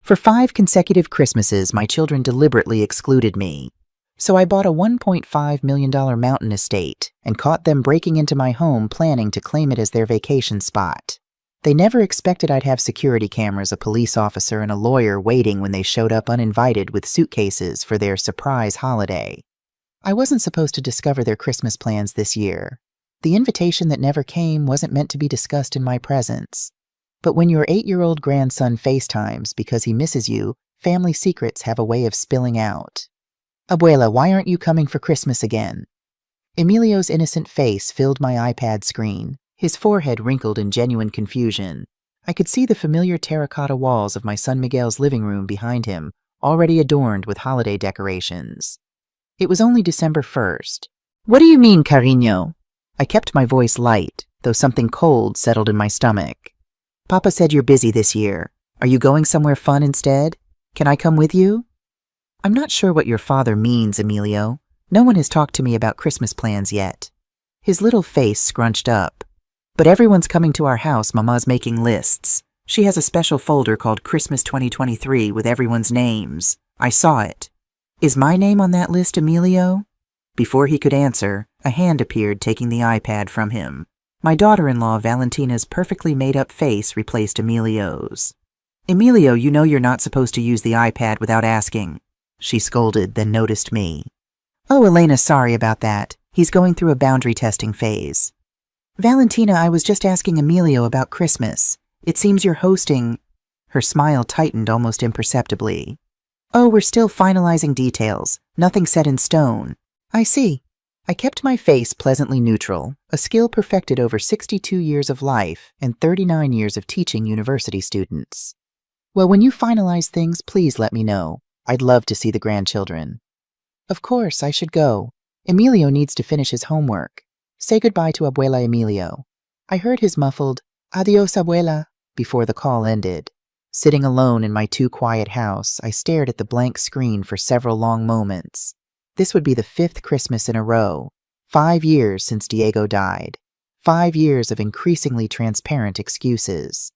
For 5 consecutive Christmases, my children deliberately excluded me. So I bought a $1.5 million mountain estate and caught them breaking into my home planning to claim it as their vacation spot. They never expected I'd have security cameras, a police officer, and a lawyer waiting when they showed up uninvited with suitcases for their surprise holiday. I wasn't supposed to discover their Christmas plans this year. The invitation that never came wasn't meant to be discussed in my presence. But when your 8-year-old grandson FaceTimes because he misses you, family secrets have a way of spilling out. Abuela, why aren't you coming for Christmas again? Emilio's innocent face filled my iPad screen, his forehead wrinkled in genuine confusion. I could see the familiar terracotta walls of my son Miguel's living room behind him, already adorned with holiday decorations. It was only December 1st. What do you mean, cariño? I kept my voice light, though something cold settled in my stomach. Papa said you're busy this year. Are you going somewhere fun instead? Can I come with you? I'm not sure what your father means, Emilio. No one has talked to me about Christmas plans yet. His little face scrunched up. But everyone's coming to our house. Mama's making lists. She has a special folder called Christmas 2023 with everyone's names. I saw it. Is my name on that list, Emilio? Before he could answer, a hand appeared taking the iPad from him. My daughter-in-law Valentina's perfectly made-up face replaced Emilio's. Emilio, you know you're not supposed to use the iPad without asking. She scolded, then noticed me. Oh, Elena, sorry about that. He's going through a boundary testing phase. Valentina, I was just asking Emilio about Christmas. It seems you're hosting... Her smile tightened almost imperceptibly. Oh, we're still finalizing details. Nothing set in stone. I see. I kept my face pleasantly neutral, a skill perfected over 62 years of life and 39 years of teaching university students. Well, when you finalize things, please let me know. I'd love to see the grandchildren. Of course, I should go. Emilio needs to finish his homework. Say goodbye to Abuela Emilio. I heard his muffled, Adios, Abuela, before the call ended. Sitting alone in my too-quiet house, I stared at the blank screen for several long moments. This would be the 5th Christmas in a row. 5 years since Diego died. 5 years of increasingly transparent excuses.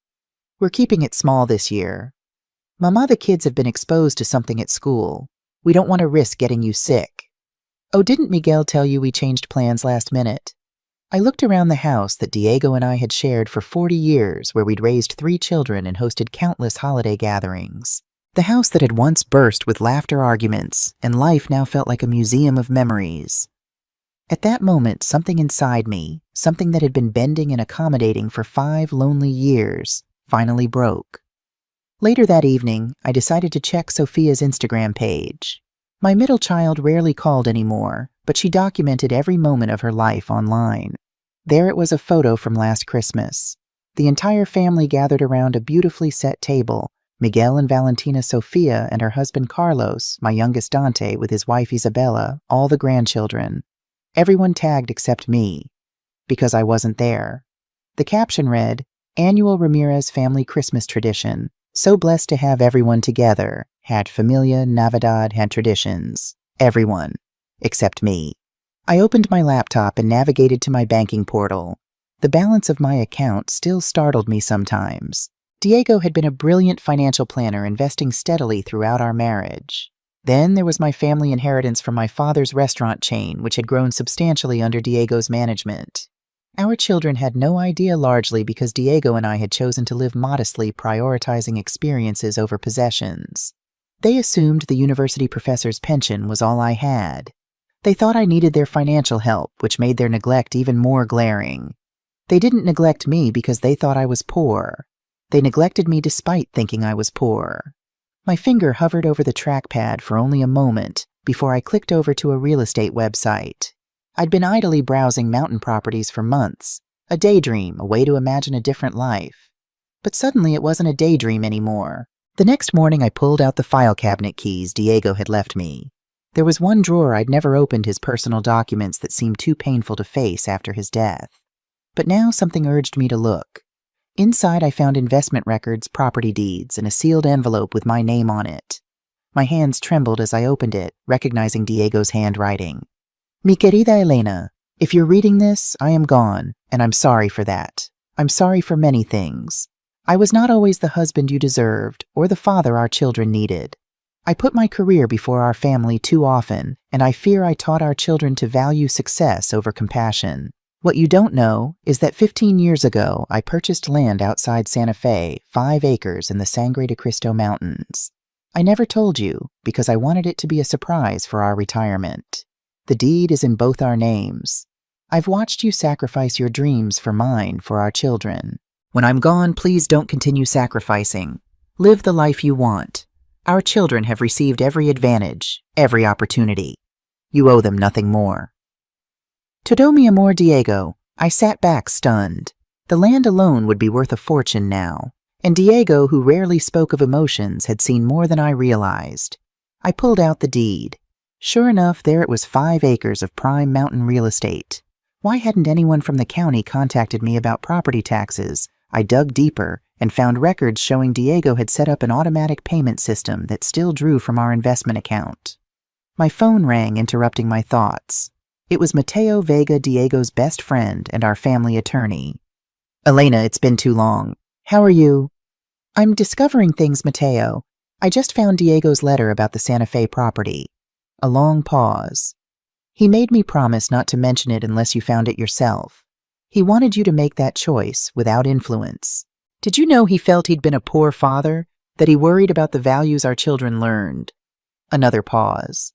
We're keeping it small this year. Mama, the kids have been exposed to something at school. We don't want to risk getting you sick. Oh, didn't Miguel tell you we changed plans last minute? I looked around the house that Diego and I had shared for 40 years, where we'd raised 3 children and hosted countless holiday gatherings. The house that had once burst with laughter arguments, and life now felt like a museum of memories. At that moment, something inside me, something that had been bending and accommodating for 5 lonely years, finally broke. Later that evening, I decided to check Sophia's Instagram page. My middle child rarely called anymore, but she documented every moment of her life online. There it was, a photo from last Christmas. The entire family gathered around a beautifully set table, Miguel and Valentina, Sophia, and her husband Carlos, my youngest Dante with his wife Isabella, all the grandchildren. Everyone tagged except me, because I wasn't there. The caption read, Annual Ramirez Family Christmas Tradition. So blessed to have everyone together. Had familia, Navidad, had traditions. Everyone. Except me. I opened my laptop and navigated to my banking portal. The balance of my account still startled me sometimes. Diego had been a brilliant financial planner, investing steadily throughout our marriage. Then there was my family inheritance from my father's restaurant chain, which had grown substantially under Diego's management. Our children had no idea, largely because Diego and I had chosen to live modestly, prioritizing experiences over possessions. They assumed the university professor's pension was all I had. They thought I needed their financial help, which made their neglect even more glaring. They didn't neglect me because they thought I was poor. They neglected me despite thinking I was poor. My finger hovered over the trackpad for only a moment before I clicked over to a real estate website. I'd been idly browsing mountain properties for months, a daydream, a way to imagine a different life. But suddenly it wasn't a daydream anymore. The next morning I pulled out the file cabinet keys Diego had left me. There was one drawer I'd never opened, his personal documents that seemed too painful to face after his death. But now something urged me to look. Inside I found investment records, property deeds, and a sealed envelope with my name on it. My hands trembled as I opened it, recognizing Diego's handwriting. Mi querida Elena, if you're reading this, I am gone, and I'm sorry for that. I'm sorry for many things. I was not always the husband you deserved or the father our children needed. I put my career before our family too often, and I fear I taught our children to value success over compassion. What you don't know is that 15 years ago, I purchased land outside Santa Fe, 5 acres in the Sangre de Cristo Mountains. I never told you because I wanted it to be a surprise for our retirement. The deed is in both our names. I've watched you sacrifice your dreams for mine, for our children. When I'm gone, please don't continue sacrificing. Live the life you want. Our children have received every advantage, every opportunity. You owe them nothing more. Todo mi amor, Diego. I sat back stunned. The land alone would be worth a fortune now, and Diego, who rarely spoke of emotions, had seen more than I realized. I pulled out the deed. Sure enough, there it was, 5 acres of prime mountain real estate. Why hadn't anyone from the county contacted me about property taxes? I dug deeper and found records showing Diego had set up an automatic payment system that still drew from our investment account. My phone rang, interrupting my thoughts. It was Mateo Vega, Diego's best friend and our family attorney. Elena, it's been too long. How are you? I'm discovering things, Mateo. I just found Diego's letter about the Santa Fe property. A long pause. He made me promise not to mention it unless you found it yourself. He wanted you to make that choice without influence. Did you know he felt he'd been a poor father, that he worried about the values our children learned? Another pause.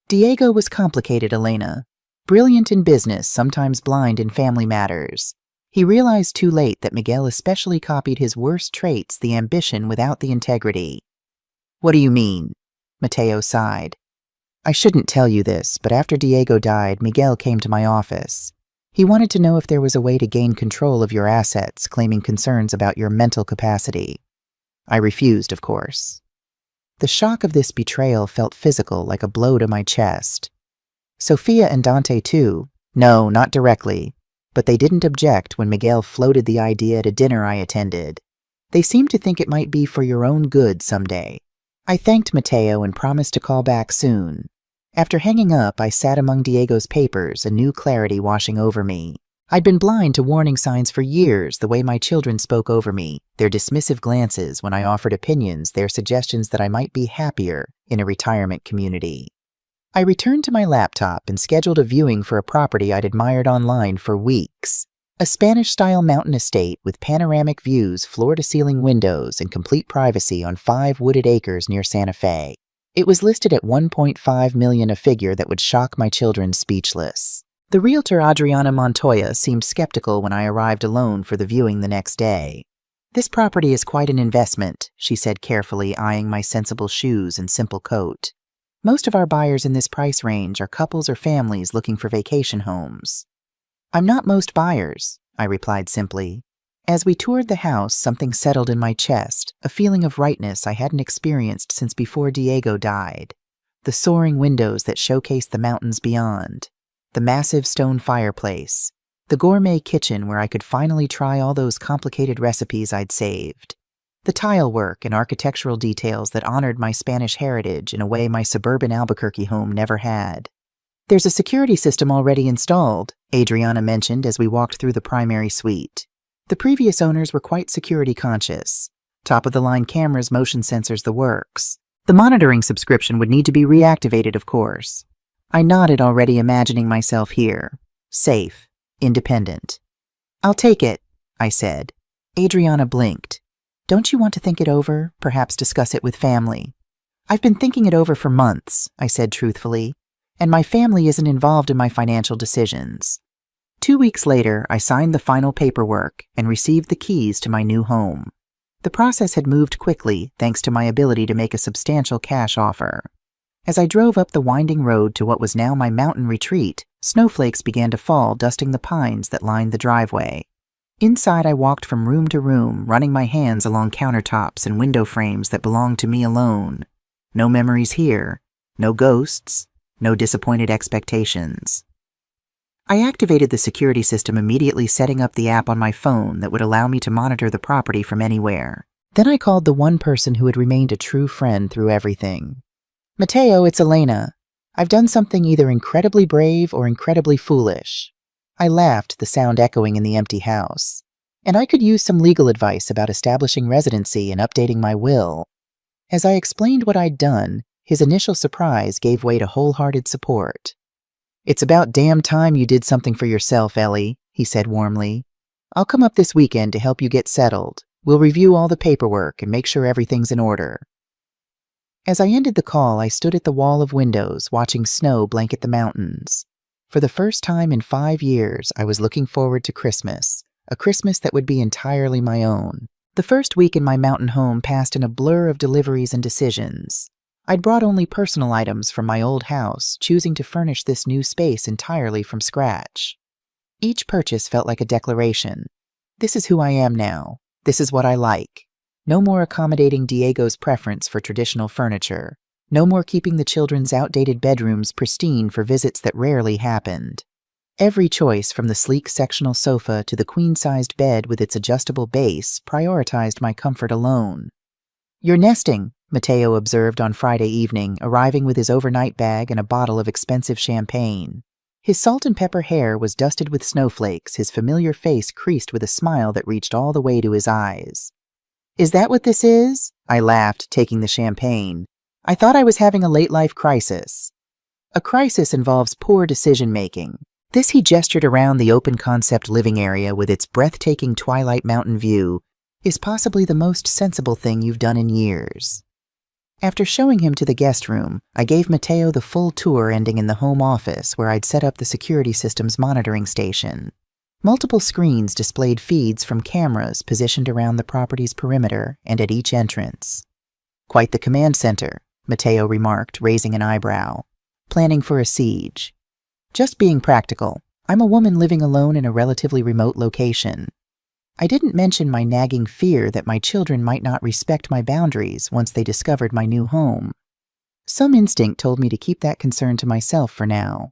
Diego was complicated, Elena. Brilliant in business, sometimes blind in family matters. He realized too late that Miguel especially copied his worst traits, the ambition without the integrity. What do you mean? Mateo sighed. I shouldn't tell you this, but after Diego died, Miguel came to my office. He wanted to know if there was a way to gain control of your assets, claiming concerns about your mental capacity. I refused, of course. The shock of this betrayal felt physical, like a blow to my chest. Sophia and Dante too. No, not directly. But they didn't object when Miguel floated the idea at a dinner I attended. They seemed to think it might be for your own good someday. I thanked Mateo and promised to call back soon. After hanging up, I sat among Diego's papers, a new clarity washing over me. I'd been blind to warning signs for years, the way my children spoke over me, their dismissive glances when I offered opinions, their suggestions that I might be happier in a retirement community. I returned to my laptop and scheduled a viewing for a property I'd admired online for weeks. A Spanish-style mountain estate with panoramic views, floor-to-ceiling windows, and complete privacy on 5 wooded acres near Santa Fe. It was listed at $1.5 million, a figure that would shock my children speechless. The realtor Adriana Montoya seemed skeptical when I arrived alone for the viewing the next day. This property is quite an investment, she said carefully, eyeing my sensible shoes and simple coat. Most of our buyers in this price range are couples or families looking for vacation homes. I'm not most buyers, I replied simply. As we toured the house, something settled in my chest, a feeling of rightness I hadn't experienced since before Diego died. The soaring windows that showcased the mountains beyond, the massive stone fireplace, the gourmet kitchen where I could finally try all those complicated recipes I'd saved, the tile work and architectural details that honored my Spanish heritage in a way my suburban Albuquerque home never had. There's a security system already installed, Adriana mentioned as we walked through the primary suite. The previous owners were quite security conscious. Top-of-the-line cameras, motion sensors, the works. The monitoring subscription would need to be reactivated, of course. I nodded, already imagining myself here. Safe. Independent. I'll take it, I said. Adriana blinked. Don't you want to think it over? Perhaps discuss it with family. I've been thinking it over for months, I said truthfully, and my family isn't involved in my financial decisions. 2 weeks later, I signed the final paperwork and received the keys to my new home. The process had moved quickly thanks to my ability to make a substantial cash offer. As I drove up the winding road to what was now my mountain retreat, snowflakes began to fall, dusting the pines that lined the driveway. Inside, I walked from room to room, running my hands along countertops and window frames that belonged to me alone. No memories here, no ghosts, no disappointed expectations. I activated the security system, immediately setting up the app on my phone that would allow me to monitor the property from anywhere. Then I called the one person who had remained a true friend through everything. Mateo, it's Elena. I've done something either incredibly brave or incredibly foolish. I laughed, the sound echoing in the empty house. And I could use some legal advice about establishing residency and updating my will. As I explained what I'd done, his initial surprise gave way to wholehearted support. "It's about damn time you did something for yourself, Ellie," he said warmly. "I'll come up this weekend to help you get settled. We'll review all the paperwork and make sure everything's in order." As I ended the call, I stood at the wall of windows, watching snow blanket the mountains. For the first time in 5 years, I was looking forward to Christmas, a Christmas that would be entirely my own. The first week in my mountain home passed in a blur of deliveries and decisions. I'd brought only personal items from my old house, choosing to furnish this new space entirely from scratch. Each purchase felt like a declaration. This is who I am now. This is what I like. No more accommodating Diego's preference for traditional furniture. No more keeping the children's outdated bedrooms pristine for visits that rarely happened. Every choice, from the sleek sectional sofa to the queen-sized bed with its adjustable base, prioritized my comfort alone. "You're nesting," Matteo observed on Friday evening, arriving with his overnight bag and a bottle of expensive champagne. His salt and pepper hair was dusted with snowflakes, his familiar face creased with a smile that reached all the way to his eyes. "Is that what this is?" I laughed, taking the champagne. "I thought I was having a late-life crisis." "A crisis involves poor decision-making." This he gestured around the open-concept living area with its breathtaking Twilight Mountain view, "is possibly the most sensible thing you've done in years." After showing him to the guest room, I gave Matteo the full tour ending in the home office where I'd set up the security system's monitoring station. Multiple screens displayed feeds from cameras positioned around the property's perimeter and at each entrance. "Quite the command center," Matteo remarked, raising an eyebrow. "Planning for a siege." "Just being practical. I'm a woman living alone in a relatively remote location." I didn't mention my nagging fear that my children might not respect my boundaries once they discovered my new home. Some instinct told me to keep that concern to myself for now.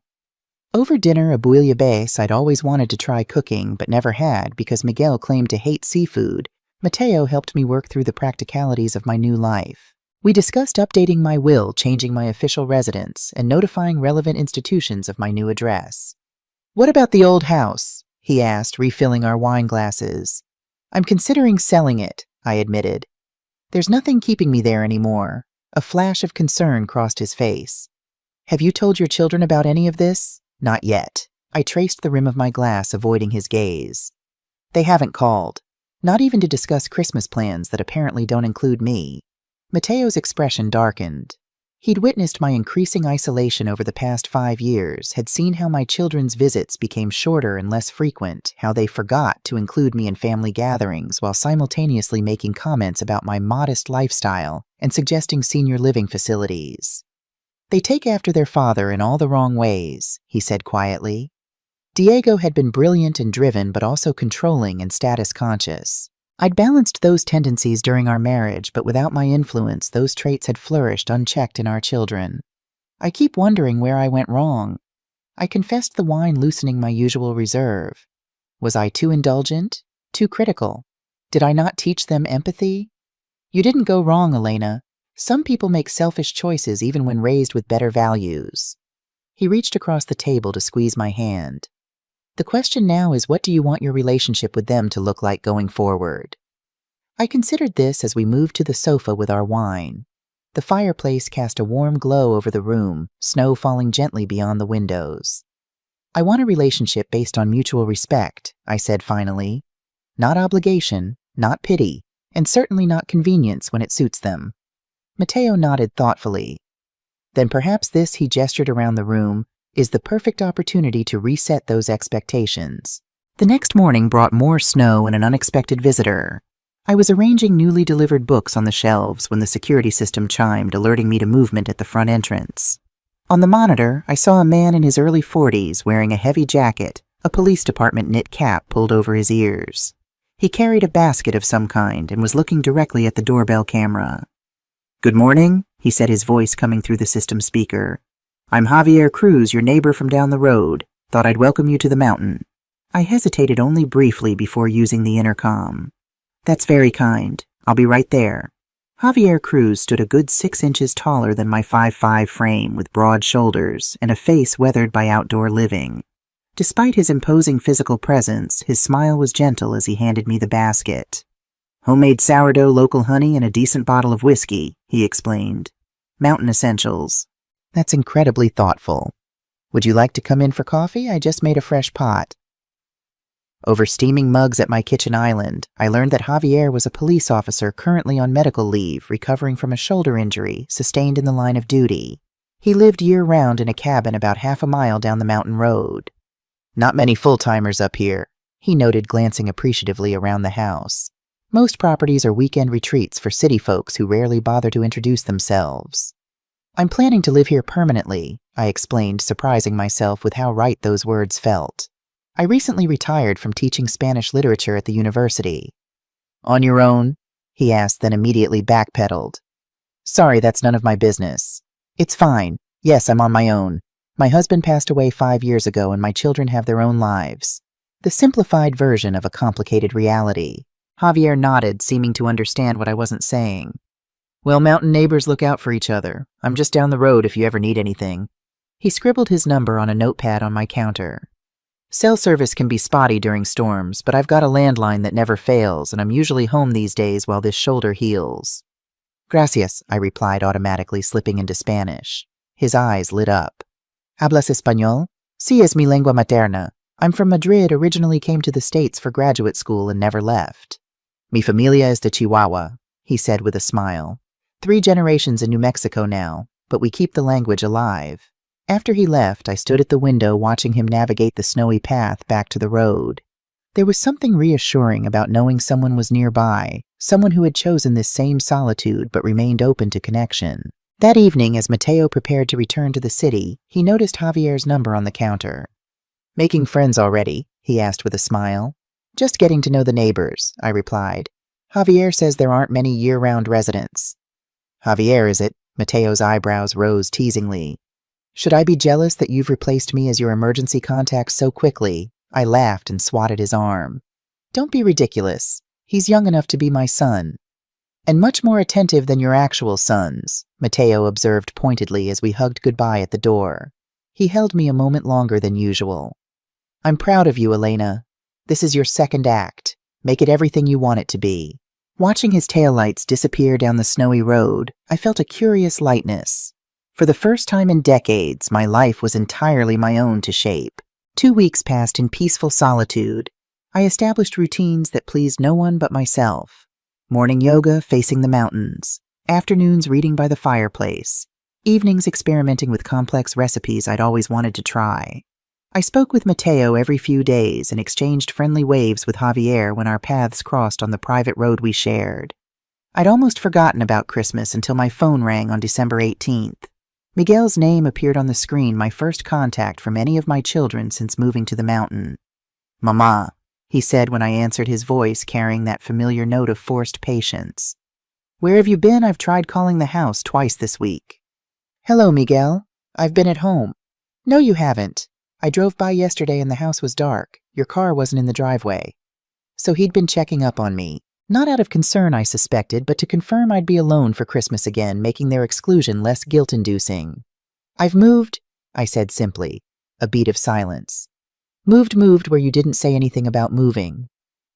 Over dinner, a bouillabaisse I'd always wanted to try cooking but never had because Miguel claimed to hate seafood, Matteo helped me work through the practicalities of my new life. We discussed updating my will, changing my official residence, and notifying relevant institutions of my new address. "What about the old house?" he asked, refilling our wine glasses. "I'm considering selling it," I admitted. "There's nothing keeping me there anymore." A flash of concern crossed his face. "Have you told your children about any of this?" "Not yet." I traced the rim of my glass, avoiding his gaze. "They haven't called. Not even to discuss Christmas plans that apparently don't include me." Matteo's expression darkened. He'd witnessed my increasing isolation over the past 5 years, had seen how my children's visits became shorter and less frequent, how they forgot to include me in family gatherings while simultaneously making comments about my modest lifestyle and suggesting senior living facilities. "They take after their father in all the wrong ways," he said quietly. Diego had been brilliant and driven, but also controlling and status-conscious. I'd balanced those tendencies during our marriage, but without my influence, those traits had flourished unchecked in our children. I keep wondering where I went wrong. I confessed the wine, loosening my usual reserve. Was I too indulgent? Too critical? Did I not teach them empathy? "You didn't go wrong, Elena. Some people make selfish choices even when raised with better values." He reached across the table to squeeze my hand. "The question now is, what do you want your relationship with them to look like going forward?" I considered this as we moved to the sofa with our wine. The fireplace cast a warm glow over the room, snow falling gently beyond the windows. "I want a relationship based on mutual respect," I said finally. "Not obligation, not pity, and certainly not convenience when it suits them." Matteo nodded thoughtfully. "Then perhaps this," he gestured around the room, "is the perfect opportunity to reset those expectations." The next morning brought more snow and an unexpected visitor. I was arranging newly delivered books on the shelves when the security system chimed, alerting me to movement at the front entrance. On the monitor, I saw a man in his early 40s wearing a heavy jacket, a police department knit cap pulled over his ears. He carried a basket of some kind and was looking directly at the doorbell camera. "Good morning," he said, his voice coming through the system speaker. "I'm Javier Cruz, your neighbor from down the road. Thought I'd welcome you to the mountain." I hesitated only briefly before using the intercom. "That's very kind. I'll be right there." Javier Cruz stood a good 6 inches taller than my 5'5" frame, with broad shoulders and a face weathered by outdoor living. Despite his imposing physical presence, his smile was gentle as he handed me the basket. "Homemade sourdough, local honey, and a decent bottle of whiskey," he explained. "Mountain essentials." "That's incredibly thoughtful. Would you like to come in for coffee? I just made a fresh pot." Over steaming mugs at my kitchen island, I learned that Javier was a police officer currently on medical leave, recovering from a shoulder injury sustained in the line of duty. He lived year-round in a cabin about half a mile down the mountain road. "Not many full-timers up here," he noted, glancing appreciatively around the house. "Most properties are weekend retreats for city folks who rarely bother to introduce themselves." "I'm planning to live here permanently," I explained, surprising myself with how right those words felt. "I recently retired from teaching Spanish literature at the university." "On your own?" he asked, then immediately backpedaled. "Sorry, that's none of my business." "It's fine. Yes, I'm on my own. My husband passed away 5 years ago and my children have their own lives." The simplified version of a complicated reality. Javier nodded, seeming to understand what I wasn't saying. "Well, mountain neighbors look out for each other. I'm just down the road if you ever need anything." He scribbled his number on a notepad on my counter. "Cell service can be spotty during storms, but I've got a landline that never fails, and I'm usually home these days while this shoulder heals." "Gracias," I replied, automatically slipping into Spanish. His eyes lit up. "Hablas español?" "Sí, es mi lengua materna. I'm from Madrid, originally came to the States for graduate school and never left." "Mi familia es de Chihuahua," he said with a smile. 3 generations in New Mexico now, but we keep the language alive. After he left, I stood at the window watching him navigate the snowy path back to the road. There was something reassuring about knowing someone was nearby, someone who had chosen this same solitude but remained open to connection. That evening, as Mateo prepared to return to the city, he noticed Javier's number on the counter. "Making friends already?" he asked with a smile. "Just getting to know the neighbors," I replied. "Javier says there aren't many year-round residents." "Javier, is it?" Mateo's eyebrows rose teasingly. "Should I be jealous that you've replaced me as your emergency contact so quickly?" I laughed and swatted his arm. "Don't be ridiculous. He's young enough to be my son." "And much more attentive than your actual sons," Mateo observed pointedly as we hugged goodbye at the door. He held me a moment longer than usual. "I'm proud of you, Elena. This is your second act. Make it everything you want it to be." Watching his taillights disappear down the snowy road, I felt a curious lightness. For the first time in decades, my life was entirely my own to shape. 2 weeks passed in peaceful solitude. I established routines that pleased no one but myself. Morning yoga facing the mountains. Afternoons reading by the fireplace. Evenings experimenting with complex recipes I'd always wanted to try. I spoke with Mateo every few days and exchanged friendly waves with Javier when our paths crossed on the private road we shared. I'd almost forgotten about Christmas until my phone rang on December 18th. Miguel's name appeared on the screen, my first contact from any of my children since moving to the mountain. "Mama," he said when I answered, his voice carrying that familiar note of forced patience. "Where have you been? I've tried calling the house twice this week." "Hello, Miguel. I've been at home." "No, you haven't. I drove by yesterday and the house was dark. Your car wasn't in the driveway." So he'd been checking up on me. Not out of concern, I suspected, but to confirm I'd be alone for Christmas again, making their exclusion less guilt-inducing. "I've moved," I said simply. A beat of silence. Moved where you didn't say anything about moving."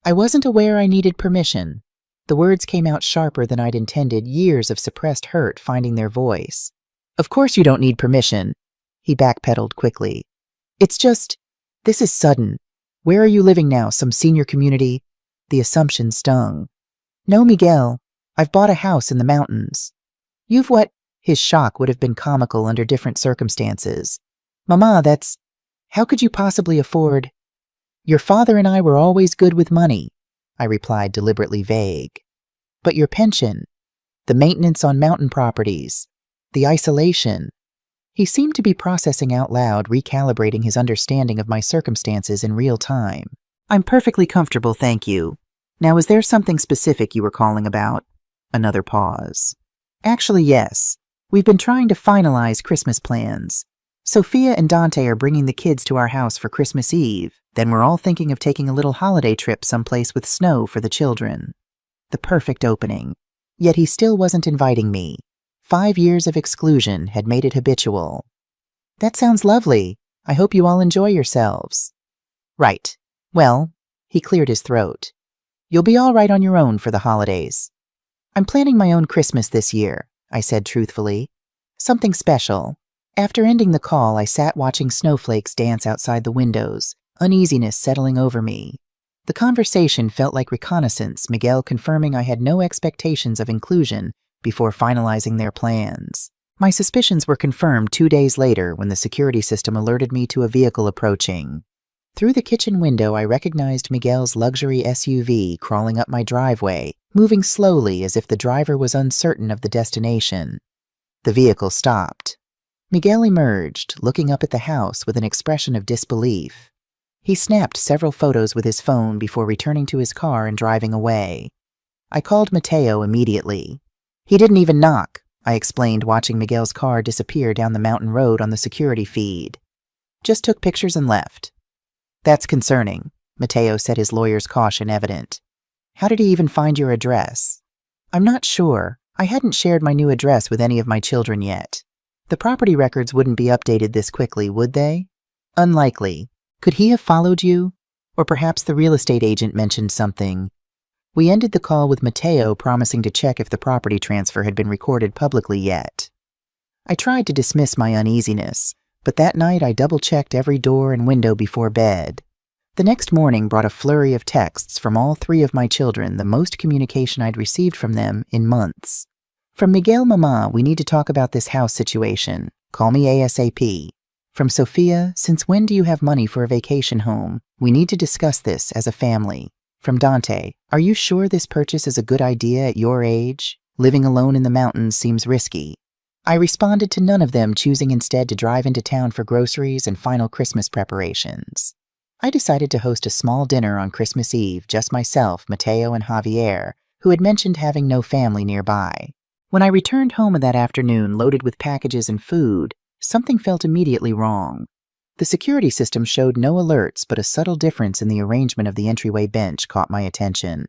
I wasn't aware I needed permission. The words came out sharper than I'd intended, years of suppressed hurt finding their voice. "Of course you don't need permission," he backpedaled quickly. "It's just, this is sudden. Where are you living now, some senior community?" The assumption stung. "No, Miguel. I've bought a house in the mountains." "You've what?" His shock would have been comical under different circumstances. "Mama, that's... How could you possibly afford..." "Your father and I were always good with money," I replied, deliberately vague. "But your pension, the maintenance on mountain properties, the isolation..." He seemed to be processing out loud, recalibrating his understanding of my circumstances in real time. "I'm perfectly comfortable, thank you. Now, is there something specific you were calling about?" Another pause. "Actually, yes. We've been trying to finalize Christmas plans. Sophia and Dante are bringing the kids to our house for Christmas Eve. Then we're all thinking of taking a little holiday trip someplace with snow for the children." The perfect opening. Yet he still wasn't inviting me. 5 years of exclusion had made it habitual. "That sounds lovely," I hope you all enjoy yourselves. Right. Well, he cleared his throat. You'll be all right on your own for the holidays. I'm planning my own Christmas this year, I said truthfully. Something special. After ending the call, I sat watching snowflakes dance outside the windows, uneasiness settling over me. The conversation felt like reconnaissance, Miguel confirming I had no expectations of inclusion before finalizing their plans. My suspicions were confirmed 2 days later when the security system alerted me to a vehicle approaching. Through the kitchen window, I recognized Miguel's luxury SUV crawling up my driveway, moving slowly as if the driver was uncertain of the destination. The vehicle stopped. Miguel emerged, looking up at the house with an expression of disbelief. He snapped several photos with his phone before returning to his car and driving away. I called Mateo immediately. He didn't even knock, I explained, watching Miguel's car disappear down the mountain road on the security feed. Just took pictures and left. That's concerning, Mateo said, his lawyer's caution evident. How did he even find your address? I'm not sure. I hadn't shared my new address with any of my children yet. The property records wouldn't be updated this quickly, would they? Unlikely. Could he have followed you? Or perhaps the real estate agent mentioned something. We ended the call with Mateo promising to check if the property transfer had been recorded publicly yet. I tried to dismiss my uneasiness, but that night I double-checked every door and window before bed. The next morning brought a flurry of texts from all 3 of my children, the most communication I'd received from them in months. From Miguel, Mama, we need to talk about this house situation. Call me ASAP. From Sophia, since when do you have money for a vacation home? We need to discuss this as a family. From Dante, are you sure this purchase is a good idea at your age? Living alone in the mountains seems risky. I responded to none of them, choosing instead to drive into town for groceries and final Christmas preparations. I decided to host a small dinner on Christmas Eve, just myself, Mateo, and Javier, who had mentioned having no family nearby. When I returned home that afternoon, loaded with packages and food, something felt immediately wrong. The security system showed no alerts, but a subtle difference in the arrangement of the entryway bench caught my attention.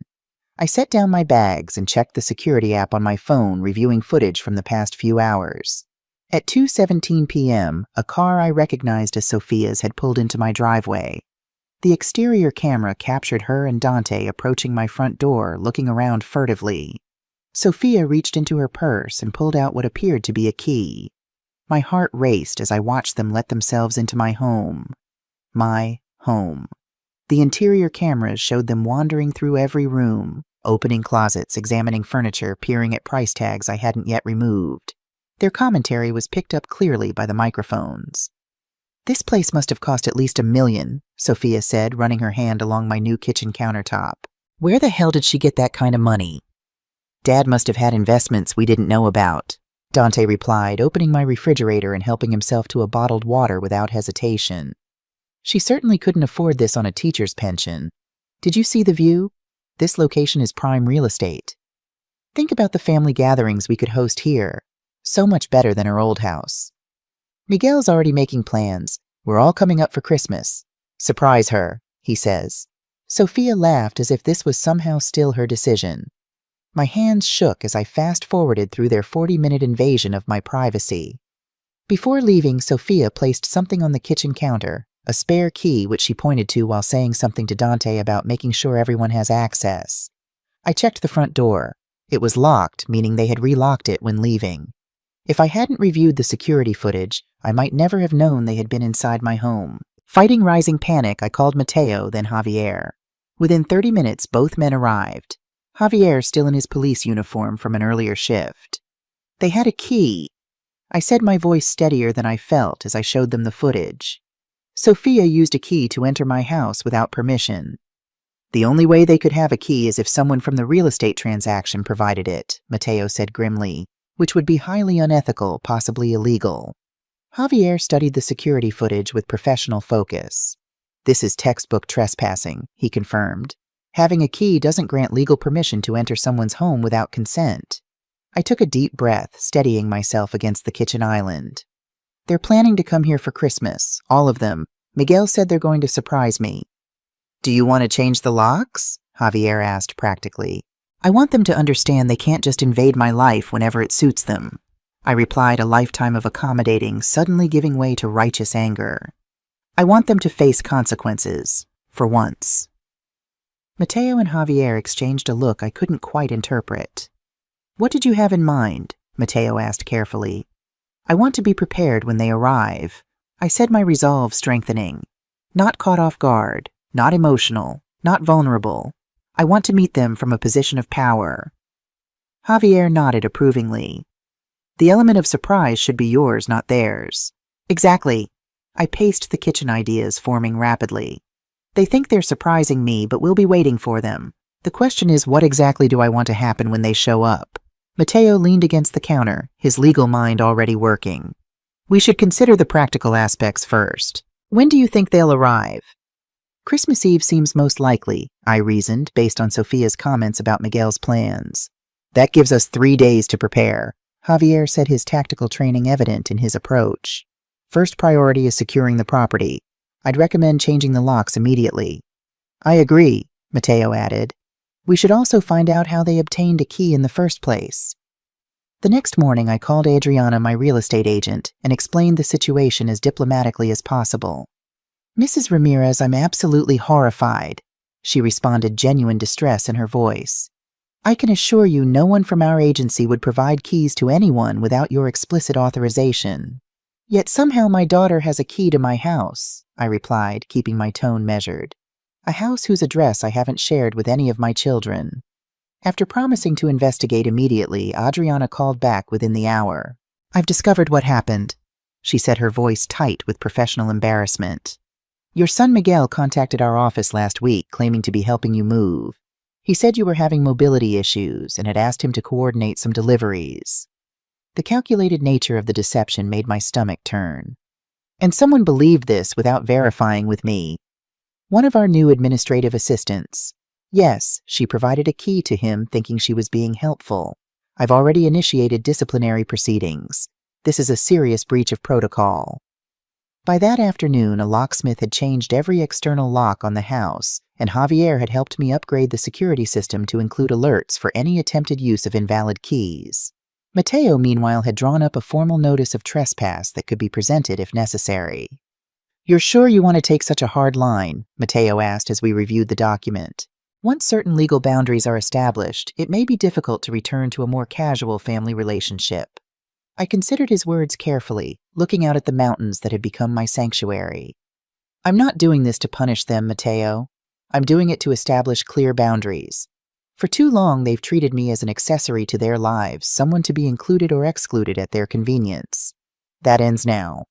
I set down my bags and checked the security app on my phone, reviewing footage from the past few hours. At 2:17 p.m., a car I recognized as Sophia's had pulled into my driveway. The exterior camera captured her and Dante approaching my front door, looking around furtively. Sophia reached into her purse and pulled out what appeared to be a key. My heart raced as I watched them let themselves into my home. My home. The interior cameras showed them wandering through every room, opening closets, examining furniture, peering at price tags I hadn't yet removed. Their commentary was picked up clearly by the microphones. This place must have cost at least $1 million, Sophia said, running her hand along my new kitchen countertop. Where the hell did she get that kind of money? Dad must have had investments we didn't know about, Dante replied, opening my refrigerator and helping himself to a bottled water without hesitation. She certainly couldn't afford this on a teacher's pension. Did you see the view? This location is prime real estate. Think about the family gatherings we could host here. So much better than her old house. Miguel's already making plans. We're all coming up for Christmas. Surprise her, he says. Sophia laughed as if this was somehow still her decision. My hands shook as I fast-forwarded through their 40-minute invasion of my privacy. Before leaving, Sophia placed something on the kitchen counter, a spare key which she pointed to while saying something to Dante about making sure everyone has access. I checked the front door. It was locked, meaning they had relocked it when leaving. If I hadn't reviewed the security footage, I might never have known they had been inside my home. Fighting rising panic, I called Mateo, then Javier. Within 30 minutes, both men arrived. Javier still in his police uniform from an earlier shift. They had a key. I said, my voice steadier than I felt as I showed them the footage. Sophia used a key to enter my house without permission. The only way they could have a key is if someone from the real estate transaction provided it, Mateo said grimly, which would be highly unethical, possibly illegal. Javier studied the security footage with professional focus. This is textbook trespassing, he confirmed. Having a key doesn't grant legal permission to enter someone's home without consent. I took a deep breath, steadying myself against the kitchen island. They're planning to come here for Christmas, all of them. Miguel said they're going to surprise me. Do you want to change the locks? Javier asked practically. I want them to understand they can't just invade my life whenever it suits them. I replied, a lifetime of accommodating suddenly giving way to righteous anger. I want them to face consequences, for once. Mateo and Javier exchanged a look I couldn't quite interpret. What did you have in mind? Mateo asked carefully. I want to be prepared when they arrive. I said, my resolve strengthening. Not caught off guard, not emotional, not vulnerable. I want to meet them from a position of power. Javier nodded approvingly. The element of surprise should be yours, not theirs. Exactly. I paced the kitchen ideas, forming rapidly. They think they're surprising me, but we'll be waiting for them. The question is, what exactly do I want to happen when they show up? Mateo leaned against the counter, his legal mind already working. We should consider the practical aspects first. When do you think they'll arrive? Christmas Eve seems most likely, I reasoned, based on Sophia's comments about Miguel's plans. That gives us 3 days to prepare. Javier said, his tactical training evident in his approach. First priority is securing the property. I'd recommend changing the locks immediately. I agree, Mateo added. We should also find out how they obtained a key in the first place. The next morning, I called Adriana, my real estate agent, and explained the situation as diplomatically as possible. Mrs. Ramirez, I'm absolutely horrified. She responded, genuine distress in her voice. I can assure you no one from our agency would provide keys to anyone without your explicit authorization. Yet somehow my daughter has a key to my house, I replied, keeping my tone measured. A house whose address I haven't shared with any of my children. After promising to investigate immediately, Adriana called back within the hour. I've discovered what happened, she said, her voice tight with professional embarrassment. Your son Miguel contacted our office last week, claiming to be helping you move. He said you were having mobility issues and had asked him to coordinate some deliveries. The calculated nature of the deception made my stomach turn. And someone believed this without verifying with me. One of our new administrative assistants. Yes, she provided a key to him, thinking she was being helpful. I've already initiated disciplinary proceedings. This is a serious breach of protocol. By that afternoon, a locksmith had changed every external lock on the house, and Javier had helped me upgrade the security system to include alerts for any attempted use of invalid keys. Mateo, meanwhile, had drawn up a formal notice of trespass that could be presented if necessary. You're sure you want to take such a hard line? Mateo asked as we reviewed the document. Once certain legal boundaries are established, it may be difficult to return to a more casual family relationship. I considered his words carefully, looking out at the mountains that had become my sanctuary. I'm not doing this to punish them, Mateo. I'm doing it to establish clear boundaries. For too long, they've treated me as an accessory to their lives, someone to be included or excluded at their convenience. That ends now.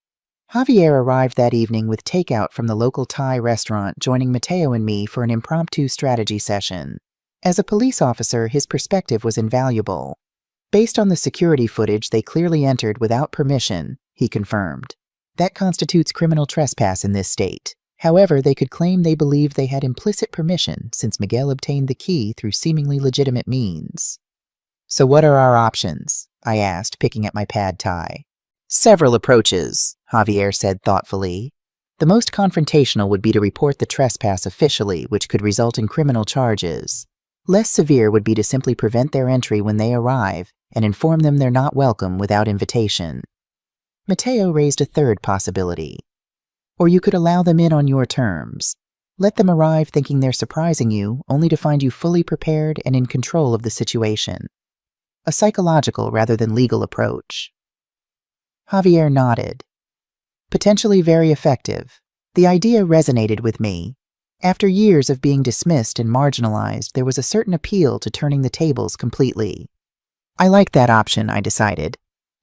Javier arrived that evening with takeout from the local Thai restaurant, joining Mateo and me for an impromptu strategy session. As a police officer, his perspective was invaluable. Based on the security footage, they clearly entered without permission, he confirmed. That constitutes criminal trespass in this state. However, they could claim they believed they had implicit permission since Miguel obtained the key through seemingly legitimate means. So what are our options? I asked, picking at my pad thai. Several approaches, Javier said thoughtfully. The most confrontational would be to report the trespass officially, which could result in criminal charges. Less severe would be to simply prevent their entry when they arrive and inform them they're not welcome without invitation. Mateo raised a third possibility. Or you could allow them in on your terms. Let them arrive thinking they're surprising you, only to find you fully prepared and in control of the situation. A psychological rather than legal approach. Javier nodded. Potentially very effective. The idea resonated with me. After years of being dismissed and marginalized, there was a certain appeal to turning the tables completely. I like that option, I decided.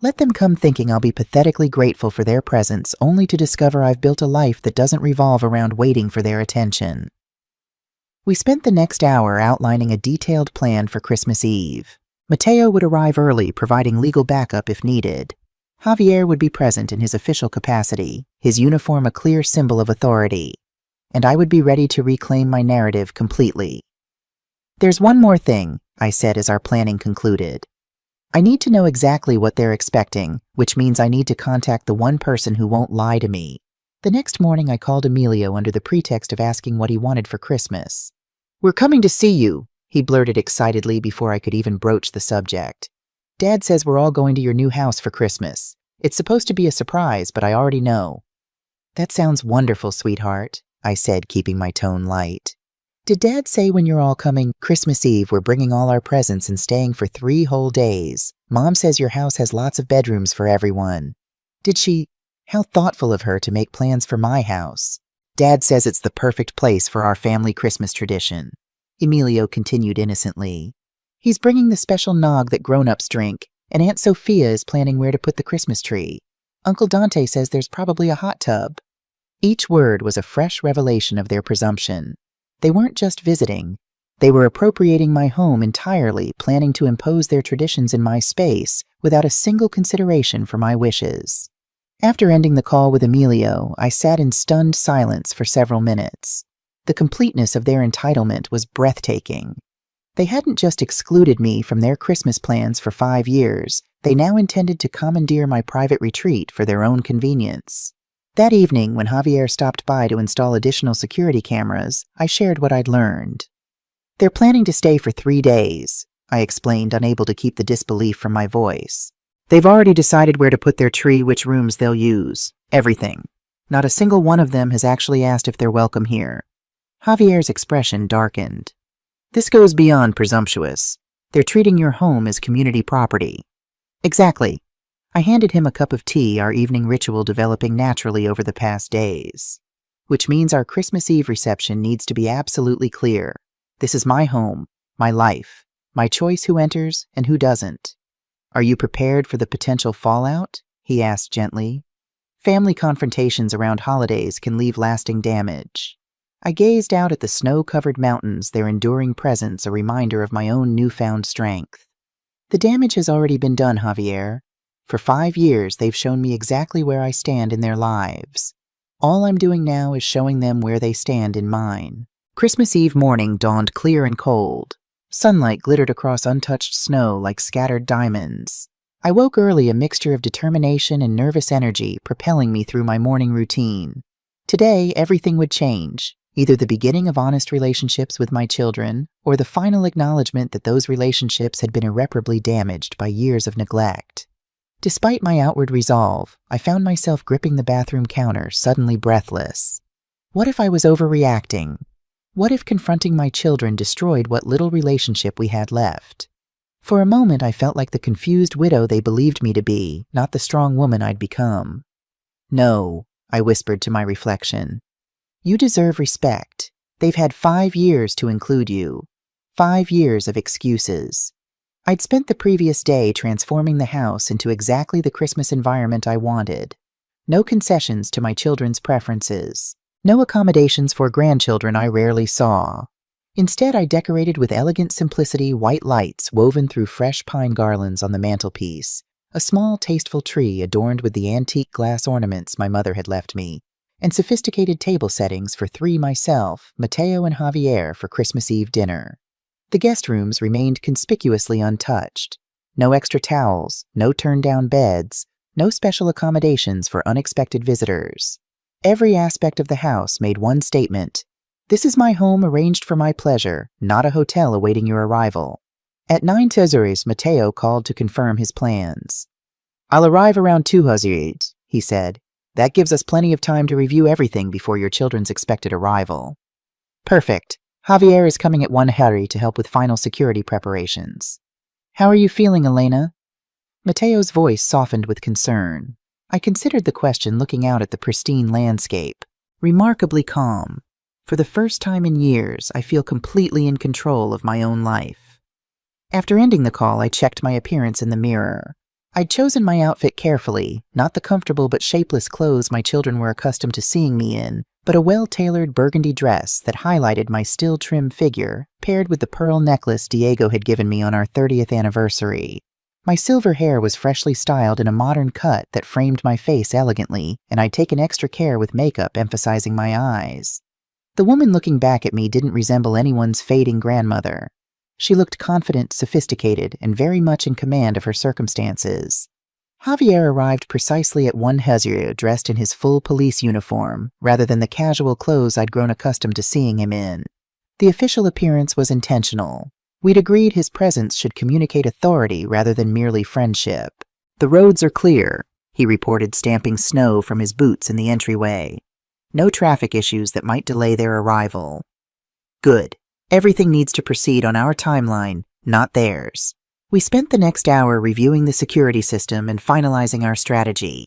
Let them come thinking I'll be pathetically grateful for their presence, only to discover I've built a life that doesn't revolve around waiting for their attention. We spent the next hour outlining a detailed plan for Christmas Eve. Mateo would arrive early, providing legal backup if needed. Javier would be present in his official capacity, his uniform a clear symbol of authority. And I would be ready to reclaim my narrative completely. There's one more thing, I said as our planning concluded. I need to know exactly what they're expecting, which means I need to contact the one person who won't lie to me. The next morning I called Emilio under the pretext of asking what he wanted for Christmas. We're coming to see you, he blurted excitedly before I could even broach the subject. Dad says we're all going to your new house for Christmas. It's supposed to be a surprise, but I already know. That sounds wonderful, sweetheart, I said, keeping my tone light. Did Dad say when you're all coming? Christmas Eve, we're bringing all our presents and staying for 3 whole days. Mom says your house has lots of bedrooms for everyone. Did she? How thoughtful of her to make plans for my house. Dad says it's the perfect place for our family Christmas tradition. Emilio continued innocently. He's bringing the special nog that grown-ups drink, and Aunt Sophia is planning where to put the Christmas tree. Uncle Dante says there's probably a hot tub. Each word was a fresh revelation of their presumption. They weren't just visiting. They were appropriating my home entirely, planning to impose their traditions in my space without a single consideration for my wishes. After ending the call with Emilio, I sat in stunned silence for several minutes. The completeness of their entitlement was breathtaking. They hadn't just excluded me from their Christmas plans for 5 years, they now intended to commandeer my private retreat for their own convenience. That evening, when Javier stopped by to install additional security cameras, I shared what I'd learned. They're planning to stay for 3 days, I explained, unable to keep the disbelief from my voice. They've already decided where to put their tree, which rooms they'll use. Everything. Not a single one of them has actually asked if they're welcome here. Javier's expression darkened. This goes beyond presumptuous. They're treating your home as community property. Exactly. I handed him a cup of tea, our evening ritual developing naturally over the past days. Which means our Christmas Eve reception needs to be absolutely clear. This is my home, my life, my choice who enters and who doesn't. Are you prepared for the potential fallout? He asked gently. Family confrontations around holidays can leave lasting damage. I gazed out at the snow-covered mountains, their enduring presence a reminder of my own newfound strength. The damage has already been done, Javier. For 5 years, they've shown me exactly where I stand in their lives. All I'm doing now is showing them where they stand in mine. Christmas Eve morning dawned clear and cold. Sunlight glittered across untouched snow like scattered diamonds. I woke early, a mixture of determination and nervous energy propelling me through my morning routine. Today, everything would change. Either the beginning of honest relationships with my children, or the final acknowledgement that those relationships had been irreparably damaged by years of neglect. Despite my outward resolve, I found myself gripping the bathroom counter, suddenly breathless. What if I was overreacting? What if confronting my children destroyed what little relationship we had left? For a moment, I felt like the confused widow they believed me to be, not the strong woman I'd become. No, I whispered to my reflection. You deserve respect. They've had 5 years to include you. 5 years of excuses. I'd spent the previous day transforming the house into exactly the Christmas environment I wanted. No concessions to my children's preferences. No accommodations for grandchildren I rarely saw. Instead, I decorated with elegant simplicity white lights woven through fresh pine garlands on the mantelpiece, a small, tasteful tree adorned with the antique glass ornaments my mother had left me, and sophisticated table settings for 3 myself, Mateo and Javier for Christmas Eve dinner. The guest rooms remained conspicuously untouched. No extra towels, no turned-down beds, no special accommodations for unexpected visitors. Every aspect of the house made one statement: this is my home arranged for my pleasure, not a hotel awaiting your arrival. At 9 Tezuris, Mateo called to confirm his plans. I'll arrive around 2 Tezuris, he said. That gives us plenty of time to review everything before your children's expected arrival. Perfect. Javier is coming at 1 Hari to help with final security preparations. How are you feeling, Elena? Mateo's voice softened with concern. I considered the question, looking out at the pristine landscape. Remarkably calm. For the first time in years, I feel completely in control of my own life. After ending the call, I checked my appearance in the mirror. I'd chosen my outfit carefully, not the comfortable but shapeless clothes my children were accustomed to seeing me in, but a well-tailored burgundy dress that highlighted my still trim figure, paired with the pearl necklace Diego had given me on our 30th anniversary. My silver hair was freshly styled in a modern cut that framed my face elegantly, and I'd taken extra care with makeup emphasizing my eyes. The woman looking back at me didn't resemble anyone's fading grandmother. She looked confident, sophisticated, and very much in command of her circumstances. Javier arrived precisely at 1 Hezir, dressed in his full police uniform, rather than the casual clothes I'd grown accustomed to seeing him in. The official appearance was intentional. We'd agreed his presence should communicate authority rather than merely friendship. The roads are clear, he he reported, stamping snow from his boots in the entryway. No traffic issues that might delay their arrival. Good. Everything needs to proceed on our timeline, not theirs. We spent the next hour reviewing the security system and finalizing our strategy.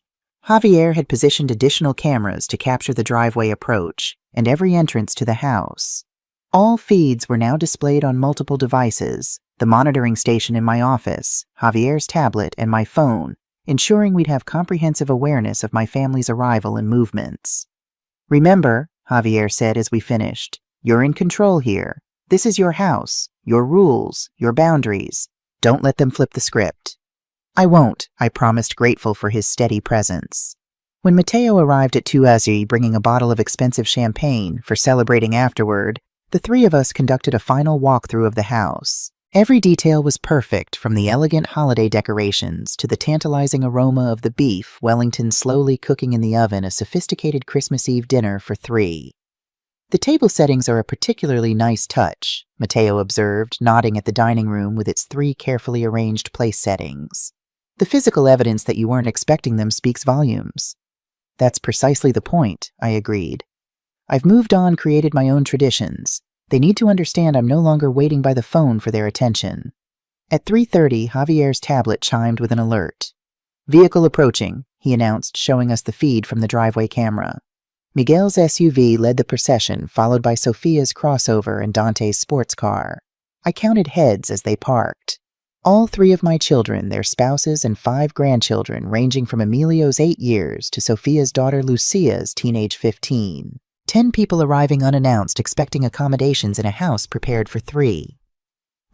Javier had positioned additional cameras to capture the driveway approach and every entrance to the house. All feeds were now displayed on multiple devices, the monitoring station in my office, Javier's tablet, and my phone, ensuring we'd have comprehensive awareness of my family's arrival and movements. Remember, Javier said as we finished, you're in control here. This is your house, your rules, your boundaries. Don't let them flip the script. I won't, I promised, grateful for his steady presence. When Mateo arrived at Tuazi bringing a bottle of expensive champagne for celebrating afterward, the three of us conducted a final walkthrough of the house. Every detail was perfect, from the elegant holiday decorations to the tantalizing aroma of the beef Wellington slowly cooking in the oven, a sophisticated Christmas Eve dinner for three. The table settings are a particularly nice touch, Mateo observed, nodding at the dining room with its three carefully arranged place settings. The physical evidence that you weren't expecting them speaks volumes. That's precisely the point, I agreed. I've moved on, created my own traditions. They need to understand I'm no longer waiting by the phone for their attention. At 3:30, Javier's tablet chimed with an alert. Vehicle approaching, he announced, showing us the feed from the driveway camera. Miguel's SUV led the procession, followed by Sophia's crossover and Dante's sports car. I counted heads as they parked. All three of my children, their spouses, and 5 grandchildren, ranging from Emilio's 8 years to Sophia's daughter Lucia's teenage 15. 10 people arriving unannounced, expecting accommodations in a house prepared for 3.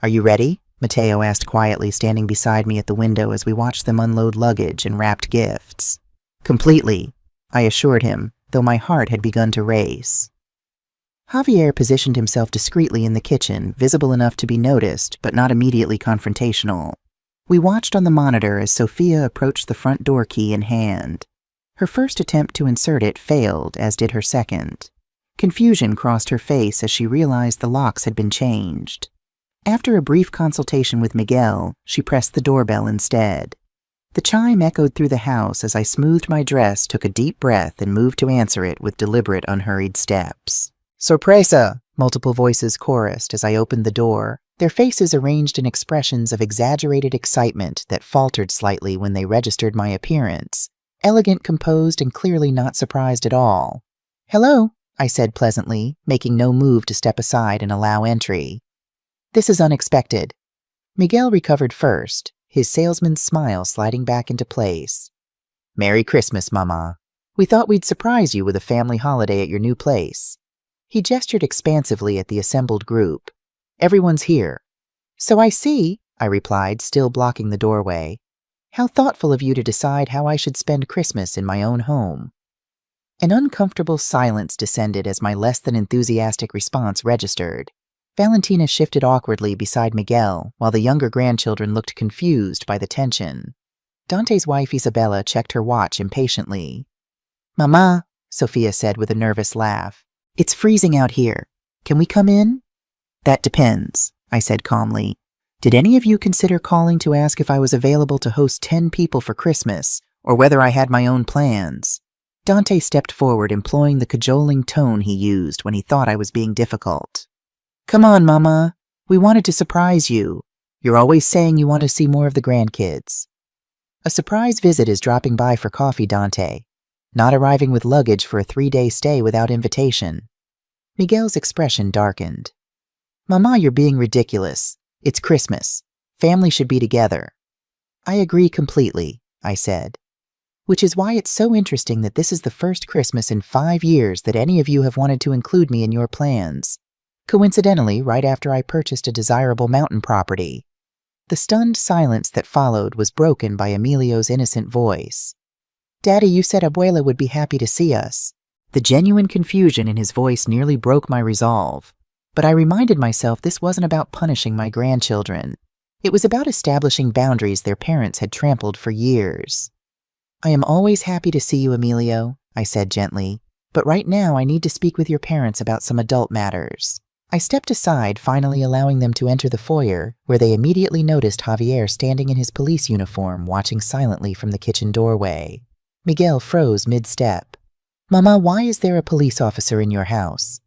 Are you ready? Mateo asked quietly, standing beside me at the window as we watched them unload luggage and wrapped gifts. Completely, I assured him, though my heart had begun to race. Javier positioned himself discreetly in the kitchen, visible enough to be noticed, but not immediately confrontational. We watched on the monitor as Sophia approached the front door key in hand. Her first attempt to insert it failed, as did her second. Confusion crossed her face as she realized the locks had been changed. After a brief consultation with Miguel, she pressed the doorbell instead. The chime echoed through the house as I smoothed my dress, took a deep breath, and moved to answer it with deliberate, unhurried steps. Sorpresa! Multiple voices chorused as I opened the door, their faces arranged in expressions of exaggerated excitement that faltered slightly when they registered my appearance. Elegant, composed, and clearly not surprised at all. Hello, I said pleasantly, making no move to step aside and allow entry. This is unexpected. Miguel recovered first, his salesman's smile sliding back into place. Merry Christmas, Mama. We thought we'd surprise you with a family holiday at your new place. He gestured expansively at the assembled group. Everyone's here. So I see, I replied, still blocking the doorway. How thoughtful of you to decide how I should spend Christmas in my own home. An uncomfortable silence descended as my less than enthusiastic response registered. Valentina shifted awkwardly beside Miguel, while the younger grandchildren looked confused by the tension. Dante's wife Isabella checked her watch impatiently. Mama, Sophia said with a nervous laugh. It's freezing out here. Can we come in? That depends, I said calmly. Did any of you consider calling to ask if I was available to host 10 people for Christmas, or whether I had my own plans? Dante stepped forward, employing the cajoling tone he used when he thought I was being difficult. Come on, Mama. We wanted to surprise you. You're always saying you want to see more of the grandkids. A surprise visit is dropping by for coffee, Dante. Not arriving with luggage for a 3-day stay without invitation. Miguel's expression darkened. Mama, you're being ridiculous. It's Christmas. Family should be together. I agree completely, I said. Which is why it's so interesting that this is the first Christmas in 5 years that any of you have wanted to include me in your plans. Coincidentally, right after I purchased a desirable mountain property. The stunned silence that followed was broken by Emilio's innocent voice. Daddy, you said Abuela would be happy to see us. The genuine confusion in his voice nearly broke my resolve. But I reminded myself this wasn't about punishing my grandchildren. It was about establishing boundaries their parents had trampled for years. I am always happy to see you, Emilio, I said gently, but right now I need to speak with your parents about some adult matters. I stepped aside, finally allowing them to enter the foyer, where they immediately noticed Javier standing in his police uniform, watching silently from the kitchen doorway. Miguel froze mid-step. Mama, why is there a police officer in your house?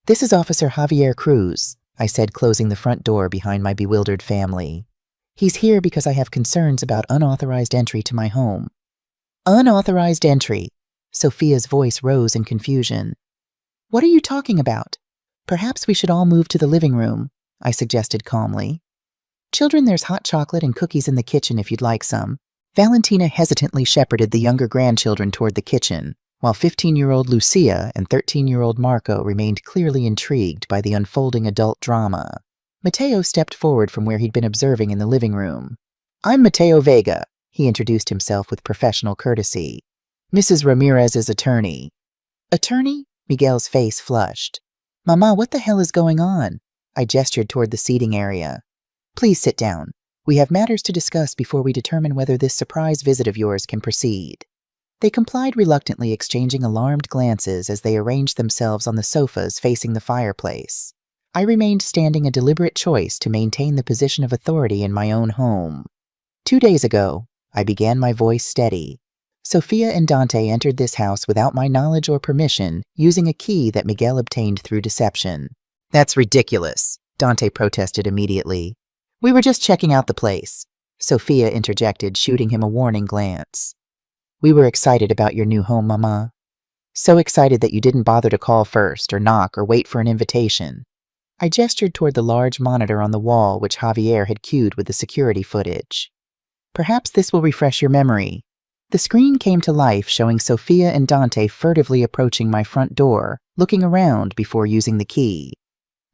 This is Officer Javier Cruz, I said, closing the front door behind my bewildered family. He's here because I have concerns about unauthorized entry to my home. Unauthorized entry? Sophia's voice rose in confusion. What are you talking about? Perhaps we should all move to the living room, I suggested calmly. Children, there's hot chocolate and cookies in the kitchen if you'd like some. Valentina hesitantly shepherded the younger grandchildren toward the kitchen, while 15-year-old Lucia and 13-year-old Marco remained clearly intrigued by the unfolding adult drama. Mateo stepped forward from where he'd been observing in the living room. I'm Mateo Vega, he introduced himself with professional courtesy. Mrs. Ramirez's attorney. Attorney? Miguel's face flushed. Mama, what the hell is going on? I gestured toward the seating area. Please sit down. We have matters to discuss before we determine whether this surprise visit of yours can proceed. They complied reluctantly, exchanging alarmed glances as they arranged themselves on the sofas facing the fireplace. I remained standing, a deliberate choice to maintain the position of authority in my own home. 2 days ago, I began, my voice steady. Sophia and Dante entered this house without my knowledge or permission, using a key that Miguel obtained through deception. That's ridiculous, Dante protested immediately. We were just checking out the place, Sophia interjected, shooting him a warning glance. We were excited about your new home, Mama. So excited that you didn't bother to call first, or knock, or wait for an invitation. I gestured toward the large monitor on the wall which Javier had cued with the security footage. Perhaps this will refresh your memory. The screen came to life, showing Sophia and Dante furtively approaching my front door, looking around before using the key.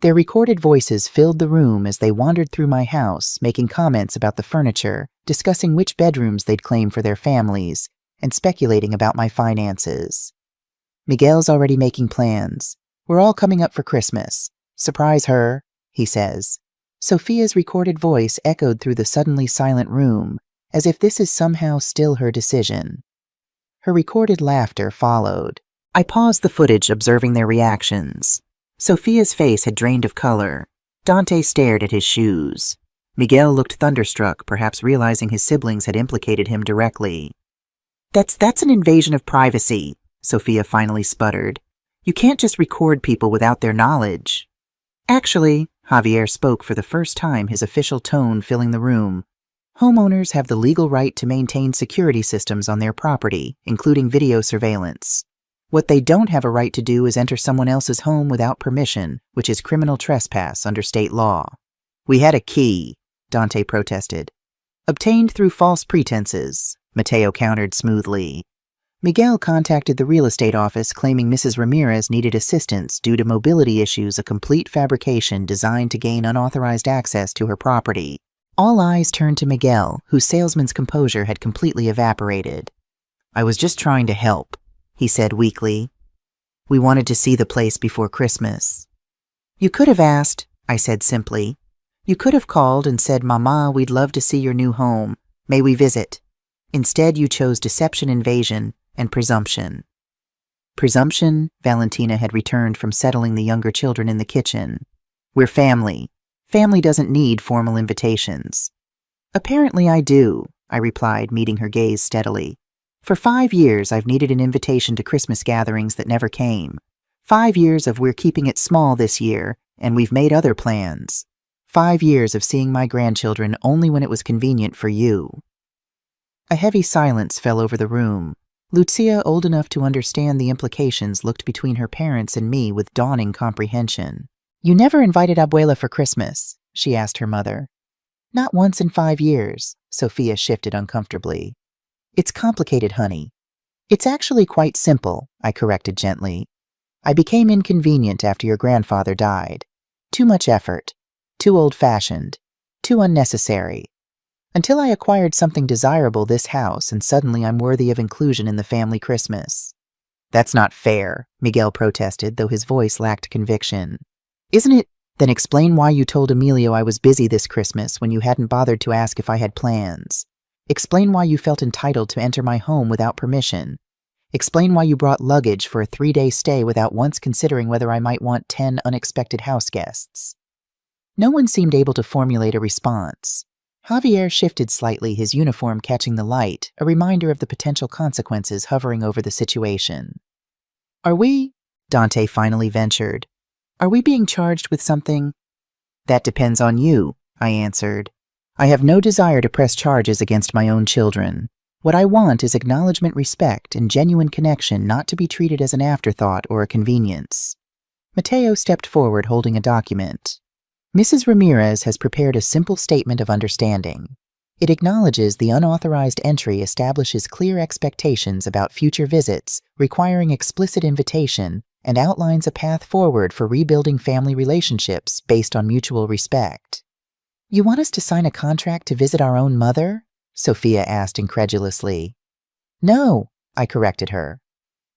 Their recorded voices filled the room as they wandered through my house, making comments about the furniture, discussing which bedrooms they'd claim for their families, and speculating about my finances. Miguel's already making plans. We're all coming up for Christmas. Surprise her, he says. Sophia's recorded voice echoed through the suddenly silent room, as if this is somehow still her decision. Her recorded laughter followed. I paused the footage, observing their reactions. Sophia's face had drained of color. Dante stared at his shoes. Miguel looked thunderstruck, perhaps realizing his siblings had implicated him directly. That's an invasion of privacy, Sophia finally sputtered. You can't just record people without their knowledge. Actually, Javier spoke for the first time, his official tone filling the room. Homeowners have the legal right to maintain security systems on their property, including video surveillance. What they don't have a right to do is enter someone else's home without permission, which is criminal trespass under state law. We had a key, Dante protested. Obtained through false pretenses, Mateo countered smoothly. Miguel contacted the real estate office claiming Mrs. Ramirez needed assistance due to mobility issues, a complete fabrication designed to gain unauthorized access to her property. All eyes turned to Miguel, whose salesman's composure had completely evaporated. I was just trying to help, he said weakly. We wanted to see the place before Christmas. You could have asked, I said simply. You could have called and said, Mama, we'd love to see your new home. May we visit? Instead, you chose deception, invasion, and presumption. Presumption? Valentina had returned from settling the younger children in the kitchen. We're family. Family doesn't need formal invitations. Apparently I do, I replied, meeting her gaze steadily. For 5 years, I've needed an invitation to Christmas gatherings that never came. 5 years of we're keeping it small this year, and we've made other plans. 5 years of seeing my grandchildren only when it was convenient for you. A heavy silence fell over the room. Lucia, old enough to understand the implications, looked between her parents and me with dawning comprehension. You never invited Abuela for Christmas, she asked her mother. Not once in 5 years, Sophia shifted uncomfortably. It's complicated, honey. It's actually quite simple, I corrected gently. I became inconvenient after your grandfather died. Too much effort. Too old-fashioned. Too unnecessary. Until I acquired something desirable, this house, and suddenly I'm worthy of inclusion in the family Christmas. That's not fair, Miguel protested, though his voice lacked conviction. Isn't it? Then explain why you told Emilio I was busy this Christmas when you hadn't bothered to ask if I had plans. Explain why you felt entitled to enter my home without permission. Explain why you brought luggage for a 3-day stay without once considering whether I might want 10 unexpected house guests. No one seemed able to formulate a response. Javier shifted slightly, his uniform catching the light, a reminder of the potential consequences hovering over the situation. Are we? Dante finally ventured. Are we being charged with something? That depends on you, I answered. I have no desire to press charges against my own children. What I want is acknowledgement, respect, and genuine connection, not to be treated as an afterthought or a convenience. Mateo stepped forward holding a document. Mrs. Ramirez has prepared a simple statement of understanding. It acknowledges the unauthorized entry establishes clear expectations about future visits, requiring explicit invitation, and outlines a path forward for rebuilding family relationships based on mutual respect. You want us to sign a contract to visit our own mother? Sophia asked incredulously. No, I corrected her.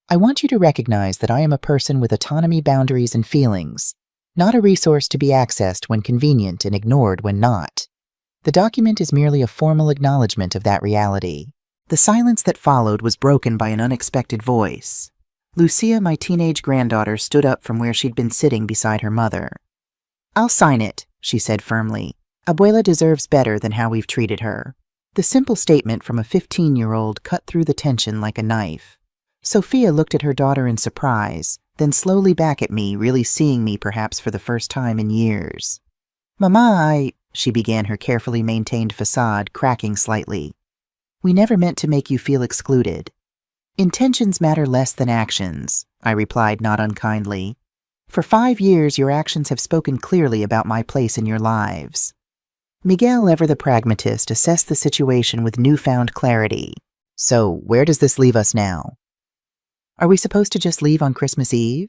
I want you to recognize that I am a person with autonomy, boundaries, and feelings, not a resource to be accessed when convenient and ignored when not. The document is merely a formal acknowledgement of that reality. The silence that followed was broken by an unexpected voice. Lucia, my teenage granddaughter, stood up from where she'd been sitting beside her mother. I'll sign it, she said firmly. Abuela deserves better than how we've treated her. The simple statement from a 15-year-old cut through the tension like a knife. Sophia looked at her daughter in surprise, then slowly back at me, really seeing me perhaps for the first time in years. Mama, she began, her carefully maintained facade cracking slightly. We never meant to make you feel excluded. Intentions matter less than actions, I replied not unkindly. For 5 years, your actions have spoken clearly about my place in your lives. Miguel, ever the pragmatist, assessed the situation with newfound clarity. So, where does this leave us now? Are we supposed to just leave on Christmas Eve?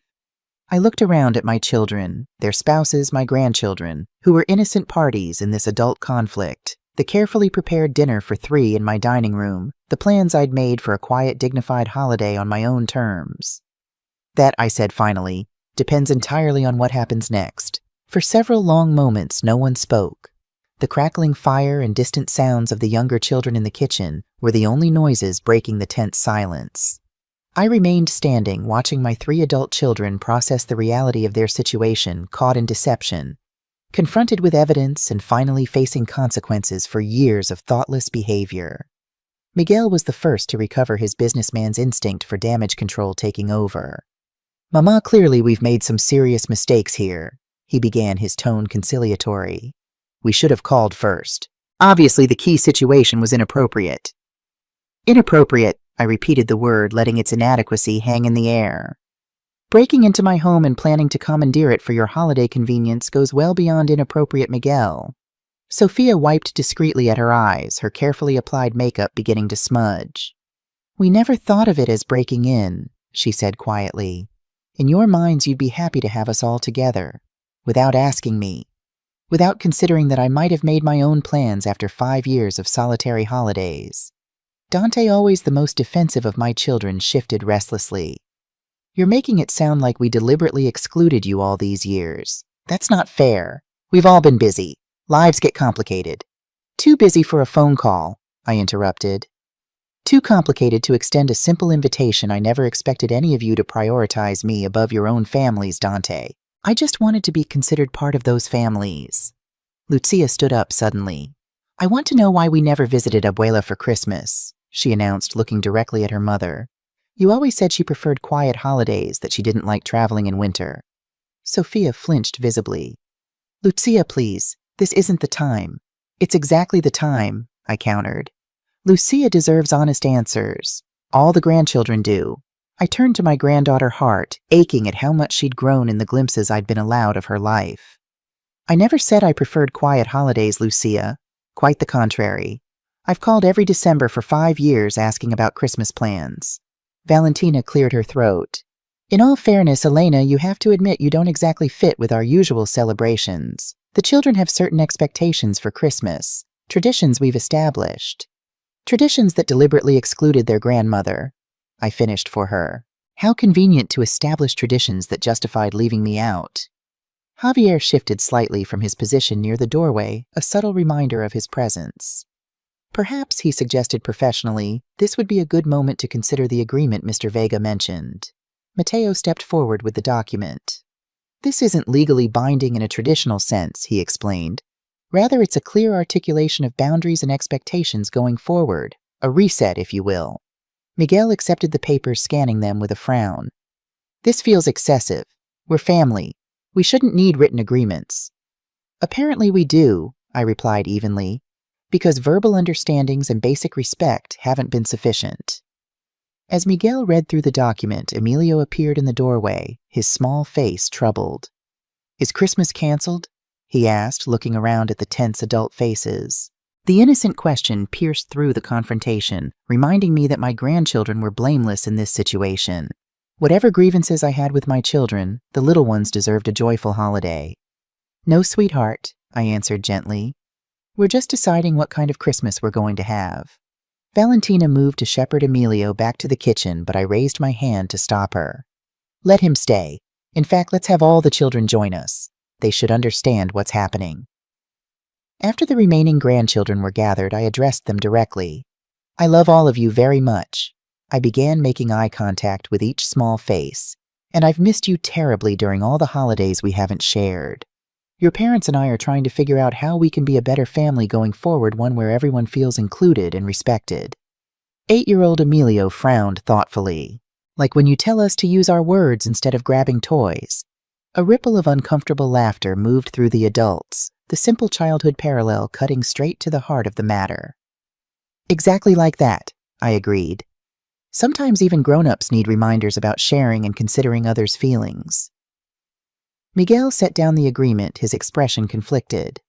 I looked around at my children, their spouses, my grandchildren, who were innocent parties in this adult conflict, the carefully prepared dinner for 3 in my dining room, the plans I'd made for a quiet, dignified holiday on my own terms. That, I said finally, depends entirely on what happens next. For several long moments, no one spoke. The crackling fire and distant sounds of the younger children in the kitchen were the only noises breaking the tense silence. I remained standing, watching my 3 adult children process the reality of their situation, caught in deception, confronted with evidence and finally facing consequences for years of thoughtless behavior. Miguel was the first to recover, his businessman's instinct for damage control taking over. Mama, clearly we've made some serious mistakes here, he began, his tone conciliatory. We should have called first. Obviously, the key situation was inappropriate. Inappropriate, I repeated the word, letting its inadequacy hang in the air. Breaking into my home and planning to commandeer it for your holiday convenience goes well beyond inappropriate, Miguel. Sophia wiped discreetly at her eyes, her carefully applied makeup beginning to smudge. We never thought of it as breaking in, she said quietly. In your minds, you'd be happy to have us all together, without asking me. Without considering that I might have made my own plans after 5 years of solitary holidays. Dante, always the most defensive of my children, shifted restlessly. You're making it sound like we deliberately excluded you all these years. That's not fair. We've all been busy. Lives get complicated. Too busy for a phone call, I interrupted. Too complicated to extend a simple invitation. I never expected any of you to prioritize me above your own families, Dante. I just wanted to be considered part of those families. Lucia stood up suddenly. I want to know why we never visited Abuela for Christmas, she announced, looking directly at her mother. You always said she preferred quiet holidays, that she didn't like traveling in winter. Sophia flinched visibly. Lucia, please, this isn't the time. It's exactly the time, I countered. Lucia deserves honest answers. All the grandchildren do. I turned to my granddaughter Heart, aching at how much she'd grown in the glimpses I'd been allowed of her life. I never said I preferred quiet holidays, Lucia. Quite the contrary. I've called every December for 5 years asking about Christmas plans. Valentina cleared her throat. In all fairness, Elena, you have to admit you don't exactly fit with our usual celebrations. The children have certain expectations for Christmas, traditions we've established. Traditions that deliberately excluded their grandmother. I finished for her. How convenient to establish traditions that justified leaving me out. Javier shifted slightly from his position near the doorway, a subtle reminder of his presence. Perhaps, he suggested professionally, this would be a good moment to consider the agreement Mr. Vega mentioned. Mateo stepped forward with the document. This isn't legally binding in a traditional sense, he explained. Rather, it's a clear articulation of boundaries and expectations going forward, a reset, if you will. Miguel accepted the papers, scanning them with a frown. This feels excessive. We're family. We shouldn't need written agreements. Apparently we do, I replied evenly, because verbal understandings and basic respect haven't been sufficient. As Miguel read through the document, Emilio appeared in the doorway, his small face troubled. Is Christmas canceled? He asked, looking around at the tense adult faces. The innocent question pierced through the confrontation, reminding me that my grandchildren were blameless in this situation. Whatever grievances I had with my children, the little ones deserved a joyful holiday. No, sweetheart, I answered gently. We're just deciding what kind of Christmas we're going to have. Valentina moved to shepherd Emilio back to the kitchen, but I raised my hand to stop her. Let him stay. In fact, let's have all the children join us. They should understand what's happening. After the remaining grandchildren were gathered, I addressed them directly. I love all of you very much. I began making eye contact with each small face, and I've missed you terribly during all the holidays we haven't shared. Your parents and I are trying to figure out how we can be a better family going forward, one where everyone feels included and respected. 8-year-old Emilio frowned thoughtfully, like when you tell us to use our words instead of grabbing toys. A ripple of uncomfortable laughter moved through the adults, the simple childhood parallel cutting straight to the heart of the matter. Exactly like that, I agreed. Sometimes even grown-ups need reminders about sharing and considering others' feelings. Miguel set down the agreement, his expression conflicted.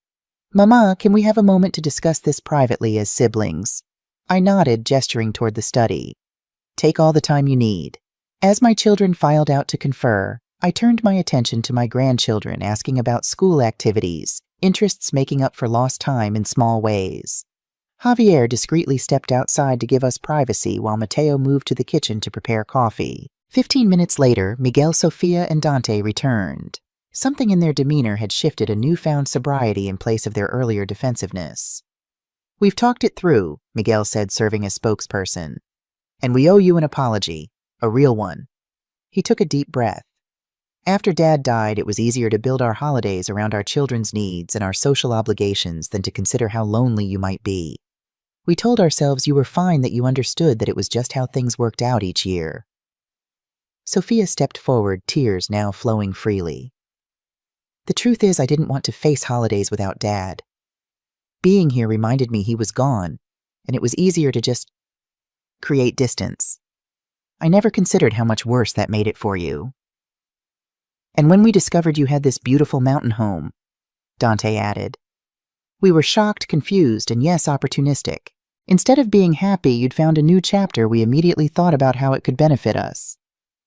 Mama, can we have a moment to discuss this privately as siblings? I nodded, gesturing toward the study. Take all the time you need. As my children filed out to confer, I turned my attention to my grandchildren, asking about school activities, interests making up for lost time in small ways. Javier discreetly stepped outside to give us privacy while Mateo moved to the kitchen to prepare coffee. 15 minutes later, Miguel, Sofia, and Dante returned. Something in their demeanor had shifted, a newfound sobriety in place of their earlier defensiveness. We've talked it through, Miguel said, serving as spokesperson. And we owe you an apology, a real one. He took a deep breath. After Dad died, it was easier to build our holidays around our children's needs and our social obligations than to consider how lonely you might be. We told ourselves you were fine, that you understood that it was just how things worked out each year. Sophia stepped forward, tears now flowing freely. The truth is, I didn't want to face holidays without Dad. Being here reminded me he was gone, and it was easier to just create distance. I never considered how much worse that made it for you. And when we discovered you had this beautiful mountain home, Dante added, we were shocked, confused, and yes, opportunistic. Instead of being happy you'd found a new chapter, we immediately thought about how it could benefit us.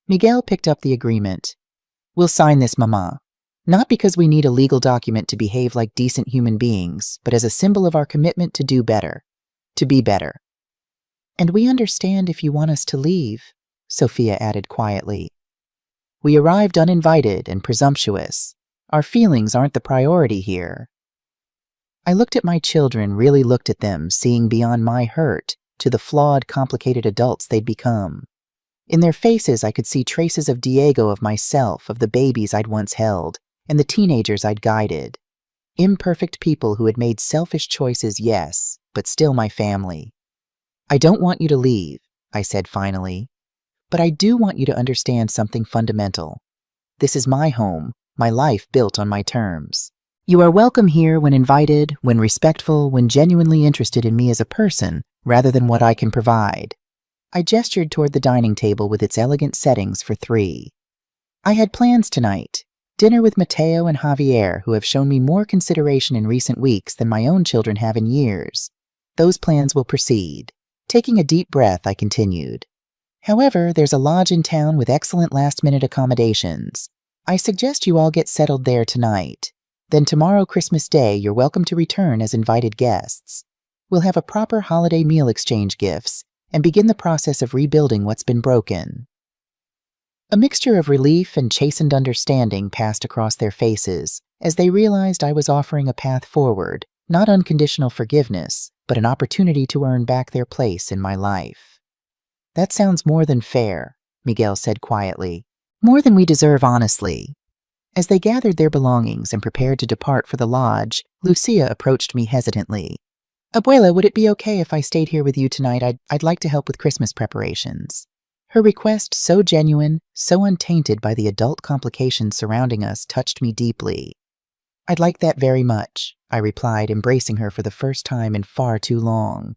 Miguel picked up the agreement. We'll sign this, Mama. Not because we need a legal document to behave like decent human beings, but as a symbol of our commitment to do better, to be better. And we understand if you want us to leave, Sophia added quietly. We arrived uninvited and presumptuous. Our feelings aren't the priority here. I looked at my children, really looked at them, seeing beyond my hurt to the flawed, complicated adults they'd become. In their faces, I could see traces of Diego, of myself, of the babies I'd once held, and the teenagers I'd guided. Imperfect people who had made selfish choices, yes, but still my family. I don't want you to leave, I said finally, but I do want you to understand something fundamental. This is my home, my life built on my terms. You are welcome here when invited, when respectful, when genuinely interested in me as a person, rather than what I can provide. I gestured toward the dining table with its elegant settings for 3. I had plans tonight. Dinner with Mateo and Javier, who have shown me more consideration in recent weeks than my own children have in years. Those plans will proceed. Taking a deep breath, I continued. However, there's a lodge in town with excellent last-minute accommodations. I suggest you all get settled there tonight. Then tomorrow, Christmas Day, you're welcome to return as invited guests. We'll have a proper holiday meal, exchange gifts, and begin the process of rebuilding what's been broken. A mixture of relief and chastened understanding passed across their faces as they realized I was offering a path forward, not unconditional forgiveness, but an opportunity to earn back their place in my life. That sounds more than fair, Miguel said quietly. More than we deserve, honestly. As they gathered their belongings and prepared to depart for the lodge, Lucia approached me hesitantly. "Abuela, would it be okay if I stayed here with you tonight? I'd like to help with Christmas preparations." Her request, so genuine, so untainted by the adult complications surrounding us, touched me deeply. "I'd like that very much," I replied, embracing her for the first time in far too long.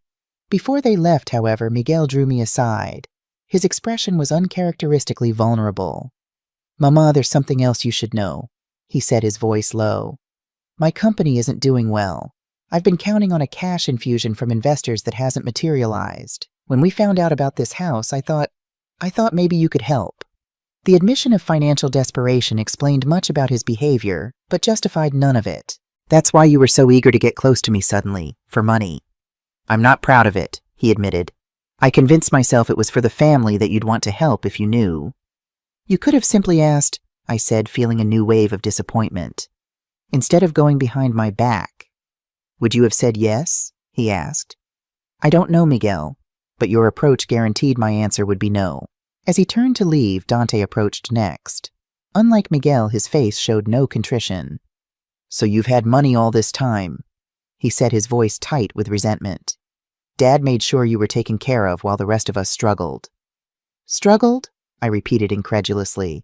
Before they left, however, Miguel drew me aside. His expression was uncharacteristically vulnerable. "Mama, there's something else you should know," he said, his voice low. "My company isn't doing well. I've been counting on a cash infusion from investors that hasn't materialized. When we found out about this house, I thought maybe you could help." The admission of financial desperation explained much about his behavior, but justified none of it. "That's why you were so eager to get close to me suddenly, for money." "I'm not proud of it," he admitted. "I convinced myself it was for the family that you'd want to help if you knew." "You could have simply asked," I said, feeling a new wave of disappointment. "Instead of going behind my back." "Would you have said yes?" he asked. "I don't know, Miguel, but your approach guaranteed my answer would be no." As he turned to leave, Dante approached next. Unlike Miguel, his face showed no contrition. "So you've had money all this time," he said, his voice tight with resentment. "Dad made sure you were taken care of while the rest of us struggled." "Struggled?" I repeated incredulously.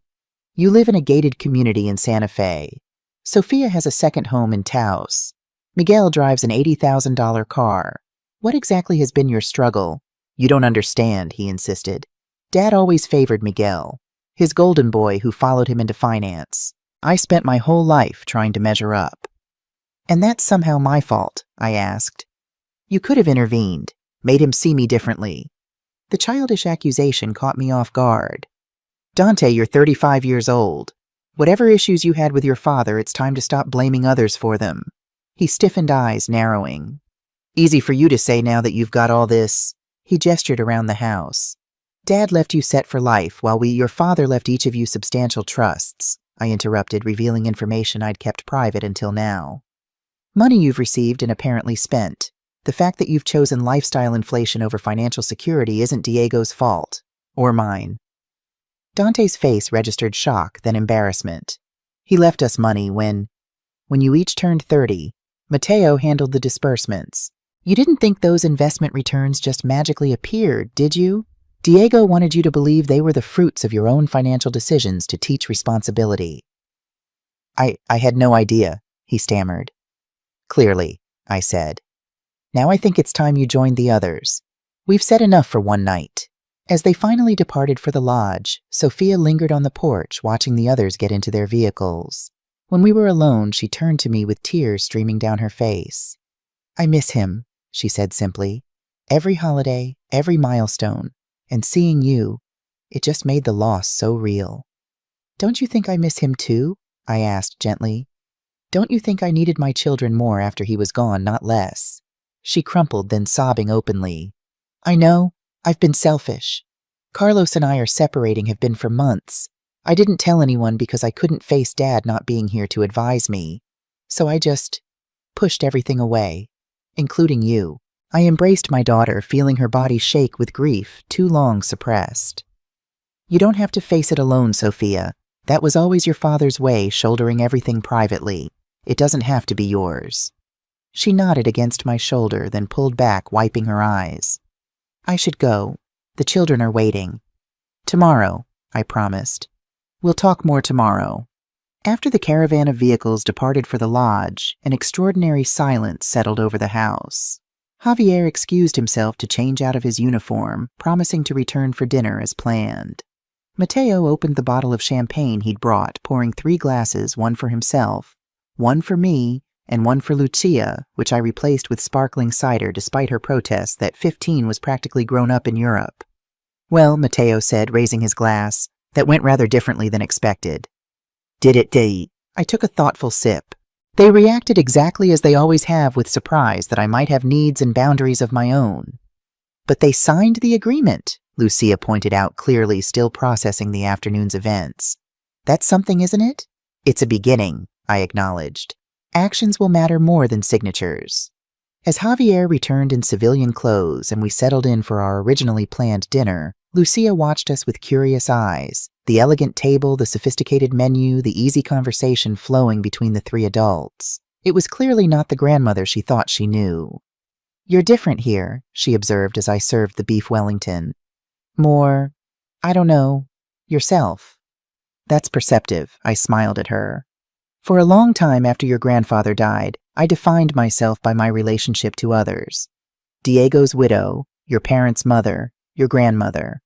"You live in a gated community in Santa Fe. Sophia has a second home in Taos. Miguel drives an $80,000 car. What exactly has been your struggle?" "You don't understand," he insisted. "Dad always favored Miguel, his golden boy who followed him into finance. I spent my whole life trying to measure up." "And that's somehow my fault?" I asked. "You could have intervened, made him see me differently." The childish accusation caught me off guard. "Dante, you're 35 years old. Whatever issues you had with your father, it's time to stop blaming others for them." He stiffened, eyes narrowing. "Easy for you to say now that you've got all this." He gestured around the house. "Dad left you set for life, while your father left each of you substantial trusts," I interrupted, revealing information I'd kept private until now. "Money you've received and apparently spent. The fact that you've chosen lifestyle inflation over financial security isn't Diego's fault. Or mine." Dante's face registered shock, then embarrassment. "He left us money when you each turned 30. Mateo handled the disbursements. You didn't think those investment returns just magically appeared, did you? Diego wanted you to believe they were the fruits of your own financial decisions to teach responsibility." I had no idea," he stammered. "Clearly," I said. "Now I think it's time you joined the others. We've said enough for one night." As they finally departed for the lodge, Sophia lingered on the porch, watching the others get into their vehicles. When we were alone, she turned to me with tears streaming down her face. "I miss him," she said simply. "Every holiday, every milestone, and seeing you, it just made the loss so real." "Don't you think I miss him too?" I asked gently. "Don't you think I needed my children more after he was gone, not less?" She crumpled, then sobbing openly. "I know. I've been selfish. Carlos and I are separating, have been for months. I didn't tell anyone because I couldn't face Dad not being here to advise me. So I just pushed everything away, including you." I embraced my daughter, feeling her body shake with grief too long suppressed. "You don't have to face it alone, Sophia. That was always your father's way, shouldering everything privately. It doesn't have to be yours." She nodded against my shoulder, then pulled back, wiping her eyes. "I should go. The children are waiting." "Tomorrow," I promised. "We'll talk more tomorrow." After the caravan of vehicles departed for the lodge, an extraordinary silence settled over the house. Javier excused himself to change out of his uniform, promising to return for dinner as planned. Mateo opened the bottle of champagne he'd brought, pouring 3 glasses, one for himself, one for me, and one for Lucia, which I replaced with sparkling cider despite her protests that 15 was practically grown up in Europe. "Well," Mateo said, raising his glass, "that went rather differently than expected." "Did it, Dee?" I took a thoughtful sip. They reacted exactly as they always have, with surprise that I might have needs and boundaries of my own. "But they signed the agreement," Lucia pointed out clearly, still processing the afternoon's events. "That's something, isn't it?" "It's a beginning," I acknowledged. "Actions will matter more than signatures." As Javier returned in civilian clothes and we settled in for our originally planned dinner, Lucia watched us with curious eyes, the elegant table, the sophisticated menu, the easy conversation flowing between the three adults. It was clearly not the grandmother she thought she knew. "You're different here," she observed as I served the beef Wellington. "More, I don't know, yourself." "That's perceptive," I smiled at her. "For a long time after your grandfather died, I defined myself by my relationship to others. Diego's widow, your parents' mother, your grandmother.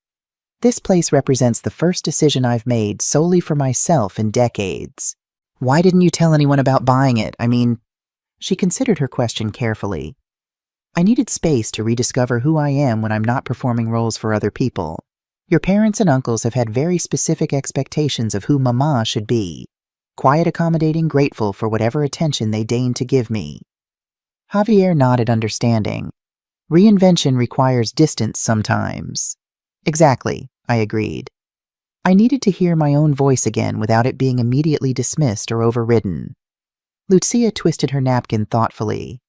This place represents the first decision I've made solely for myself in decades." "Why didn't you tell anyone about buying it? I mean—" She considered her question carefully. "I needed space to rediscover who I am when I'm not performing roles for other people. Your parents and uncles have had very specific expectations of who Mama should be. Quiet, accommodating, grateful for whatever attention they deigned to give me." Javier nodded understanding. "Reinvention requires distance sometimes." "Exactly," I agreed. I needed to hear my own voice again without it being immediately dismissed or overridden. Lucia twisted her napkin thoughtfully.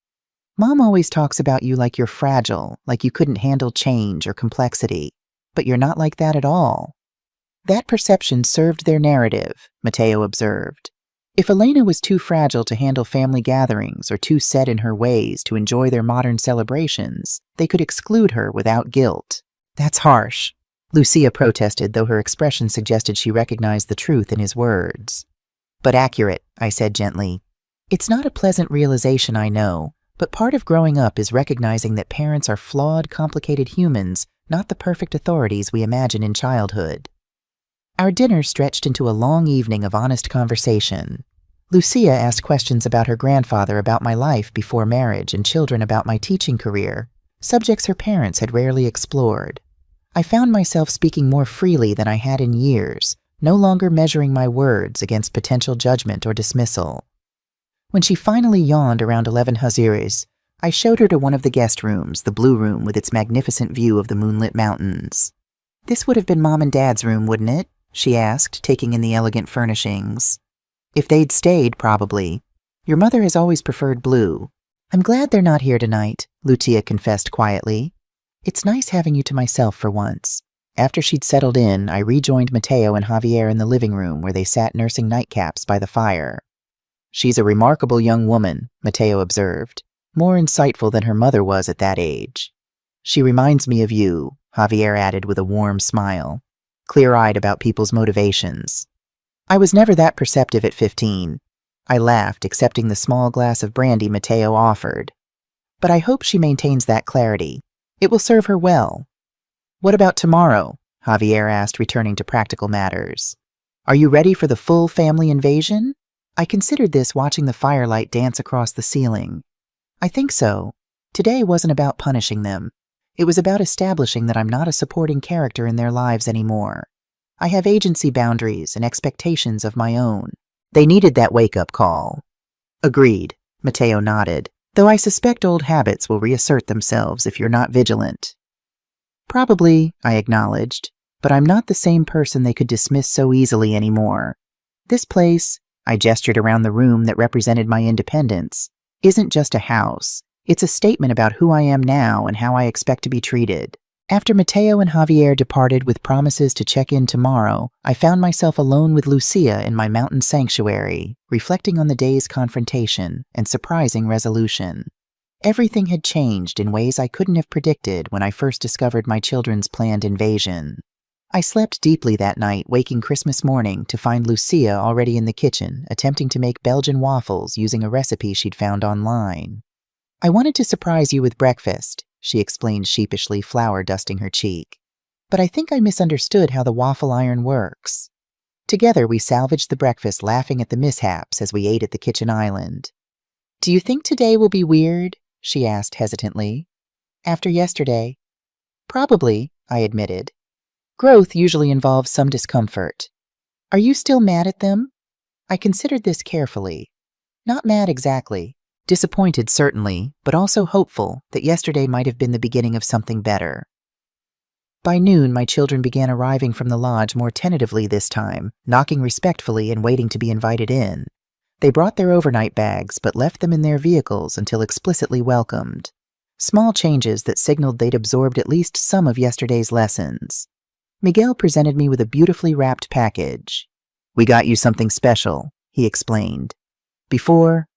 "Mom always talks about you like you're fragile, like you couldn't handle change or complexity. But you're not like that at all." "That perception served their narrative," Mateo observed. "If Elena was too fragile to handle family gatherings or too set in her ways to enjoy their modern celebrations, they could exclude her without guilt." "That's harsh," Lucia protested, though her expression suggested she recognized the truth in his words. "But accurate," I said gently. "It's not a pleasant realization, I know, but part of growing up is recognizing that parents are flawed, complicated humans, not the perfect authorities we imagine in childhood." Our dinner stretched into a long evening of honest conversation. Lucia asked questions about her grandfather, about my life before marriage, and children about my teaching career, subjects her parents had rarely explored. I found myself speaking more freely than I had in years, no longer measuring my words against potential judgment or dismissal. When she finally yawned around 11 Haziris, I showed her to one of the guest rooms, the blue room with its magnificent view of the moonlit mountains. "This would have been Mom and Dad's room, wouldn't it?" she asked, taking in the elegant furnishings. "If they'd stayed, probably. Your mother has always preferred blue." "I'm glad they're not here tonight," Lucia confessed quietly. "It's nice having you to myself for once." After she'd settled in, I rejoined Mateo and Javier in the living room where they sat nursing nightcaps by the fire. "She's a remarkable young woman," Mateo observed, "more insightful than her mother was at that age." "She reminds me of you," Javier added with a warm smile, clear-eyed about people's motivations. "I was never that perceptive at 15. I laughed, accepting the small glass of brandy Mateo offered. "But I hope she maintains that clarity. It will serve her well." "What about tomorrow?" Javier asked, returning to practical matters. "Are you ready for the full family invasion?" I considered this, watching the firelight dance across the ceiling. "I think so. Today wasn't about punishing them. It was about establishing that I'm not a supporting character in their lives anymore. I have agency boundaries and expectations of my own. They needed that wake-up call." "Agreed," Mateo nodded, "though I suspect old habits will reassert themselves if you're not vigilant." "Probably," I acknowledged, "but I'm not the same person they could dismiss so easily anymore. This place," I gestured around the room that represented my independence, "isn't just a house. It's a statement about who I am now and how I expect to be treated." After Mateo and Javier departed with promises to check in tomorrow, I found myself alone with Lucia in my mountain sanctuary, reflecting on the day's confrontation and surprising resolution. Everything had changed in ways I couldn't have predicted when I first discovered my children's planned invasion. I slept deeply that night, waking Christmas morning to find Lucia already in the kitchen, attempting to make Belgian waffles using a recipe she'd found online. "I wanted to surprise you with breakfast," she explained sheepishly, flour dusting her cheek. "But I think I misunderstood how the waffle iron works." Together we salvaged the breakfast, laughing at the mishaps as we ate at the kitchen island. "Do you think today will be weird?" she asked hesitantly. "After yesterday?" "Probably," I admitted. "Growth usually involves some discomfort." "Are you still mad at them?" I considered this carefully. Not mad exactly. Disappointed, certainly, but also hopeful that yesterday might have been the beginning of something better. By noon, my children began arriving from the lodge more tentatively this time, knocking respectfully and waiting to be invited in. They brought their overnight bags, but left them in their vehicles until explicitly welcomed. Small changes that signaled they'd absorbed at least some of yesterday's lessons. Miguel presented me with a beautifully wrapped package. "We got you something special," he explained. Before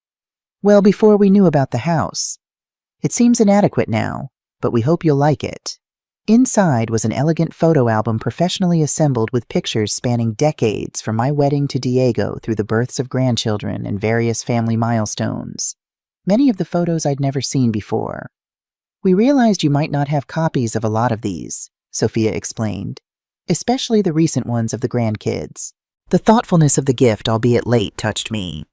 we knew about the house. It seems inadequate now, but we hope you'll like it." Inside was an elegant photo album professionally assembled with pictures spanning decades from my wedding to Diego through the births of grandchildren and various family milestones. Many of the photos I'd never seen before. "We realized you might not have copies of a lot of these," Sophia explained, "especially the recent ones of the grandkids." The thoughtfulness of the gift, albeit late, touched me.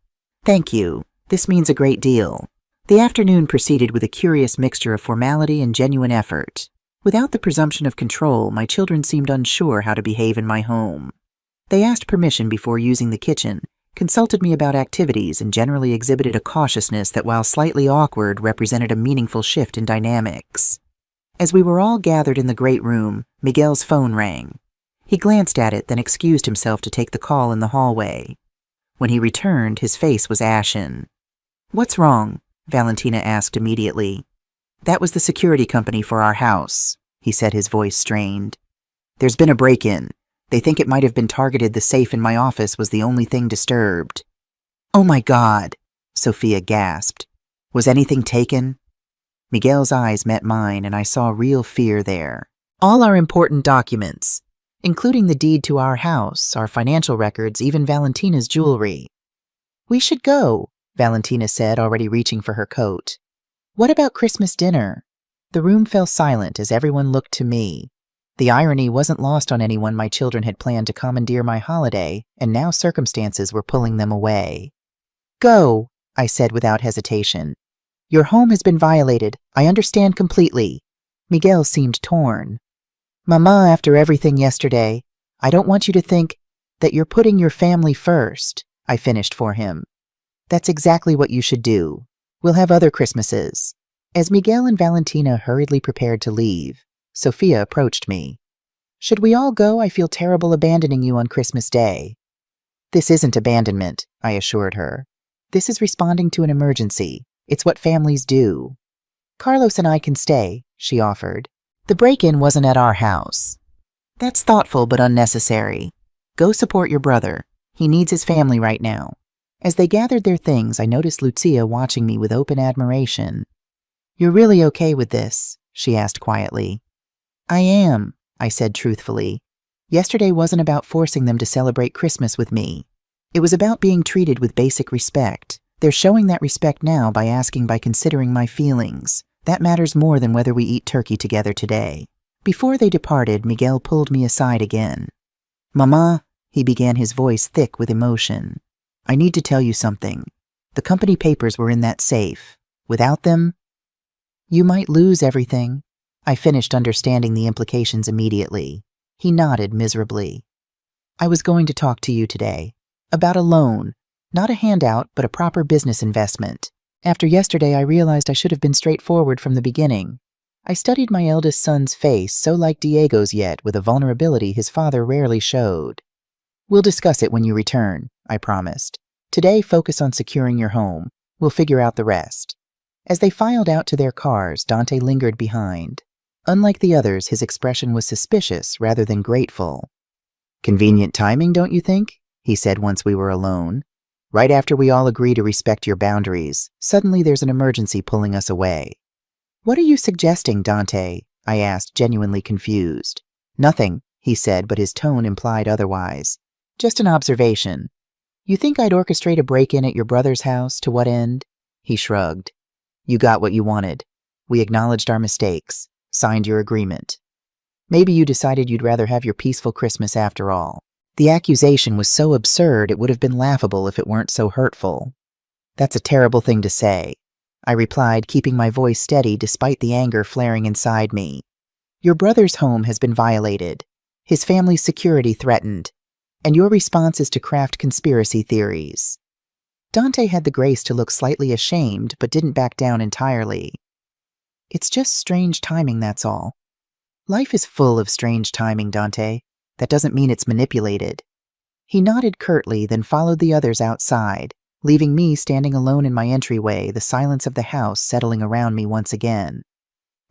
"Thank you. This means a great deal." The afternoon proceeded with a curious mixture of formality and genuine effort. Without the presumption of control, my children seemed unsure how to behave in my home. They asked permission before using the kitchen, consulted me about activities, and generally exhibited a cautiousness that, while slightly awkward, represented a meaningful shift in dynamics. As we were all gathered in the great room, Miguel's phone rang. He glanced at it, then excused himself to take the call in the hallway. When he returned, his face was ashen. "What's wrong?" Valentina asked immediately. "That was the security company for our house," he said, his voice strained. "There's been a break-in. They think it might have been targeted. The safe in my office was the only thing disturbed." "Oh my God," Sophia gasped. "Was anything taken?" Miguel's eyes met mine, and I saw real fear there. "All our important documents, including the deed to our house, our financial records, even Valentina's jewelry." "We should go," Valentina said, already reaching for her coat. "What about Christmas dinner?" The room fell silent as everyone looked to me. The irony wasn't lost on anyone. My children had planned to commandeer my holiday, and now circumstances were pulling them away. "Go," I said without hesitation. "Your home has been violated. I understand completely." Miguel seemed torn. "Mama, after everything yesterday, I don't want you to think that you're putting your family first," I finished for him. "That's exactly what you should do. We'll have other Christmases." As Miguel and Valentina hurriedly prepared to leave, Sophia approached me. "Should we all go? I feel terrible abandoning you on Christmas Day." "This isn't abandonment," I assured her. "This is responding to an emergency. It's what families do." "Carlos and I can stay," she offered. "The break-in wasn't at our house." "That's thoughtful but unnecessary. Go support your brother. He needs his family right now." As they gathered their things, I noticed Lucia watching me with open admiration. "You're really okay with this?" she asked quietly. "I am," I said truthfully. "Yesterday wasn't about forcing them to celebrate Christmas with me. It was about being treated with basic respect. They're showing that respect now by considering my feelings. That matters more than whether we eat turkey together today." Before they departed, Miguel pulled me aside again. "Mama," he began, his voice thick with emotion. "I need to tell you something. The company papers were in that safe. Without them, you might lose everything." I finished, understanding the implications immediately. He nodded miserably. "I was going to talk to you today. About a loan. Not a handout, but a proper business investment. After yesterday, I realized I should have been straightforward from the beginning. I studied my eldest son's face, so like Diego's yet, with a vulnerability his father rarely showed. "We'll discuss it when you return," I promised. "Today, focus on securing your home. We'll figure out the rest." As they filed out to their cars, Dante lingered behind. Unlike the others, his expression was suspicious rather than grateful. "Convenient timing, don't you think?" he said once we were alone. "Right after we all agree to respect your boundaries, suddenly there's an emergency pulling us away." "What are you suggesting, Dante?" I asked, genuinely confused. "Nothing," he said, but his tone implied otherwise. "Just an observation. You think I'd orchestrate a break-in at your brother's house? To what end?" He shrugged. "You got what you wanted. We acknowledged our mistakes, signed your agreement. Maybe you decided you'd rather have your peaceful Christmas after all." The accusation was so absurd it would have been laughable if it weren't so hurtful. "That's a terrible thing to say," I replied, keeping my voice steady despite the anger flaring inside me. "Your brother's home has been violated, his family's security threatened, and your response is to craft conspiracy theories." Dante had the grace to look slightly ashamed, but didn't back down entirely. "It's just strange timing, that's all." "Life is full of strange timing, Dante. That doesn't mean it's manipulated." He nodded curtly, then followed the others outside, leaving me standing alone in my entryway, the silence of the house settling around me once again.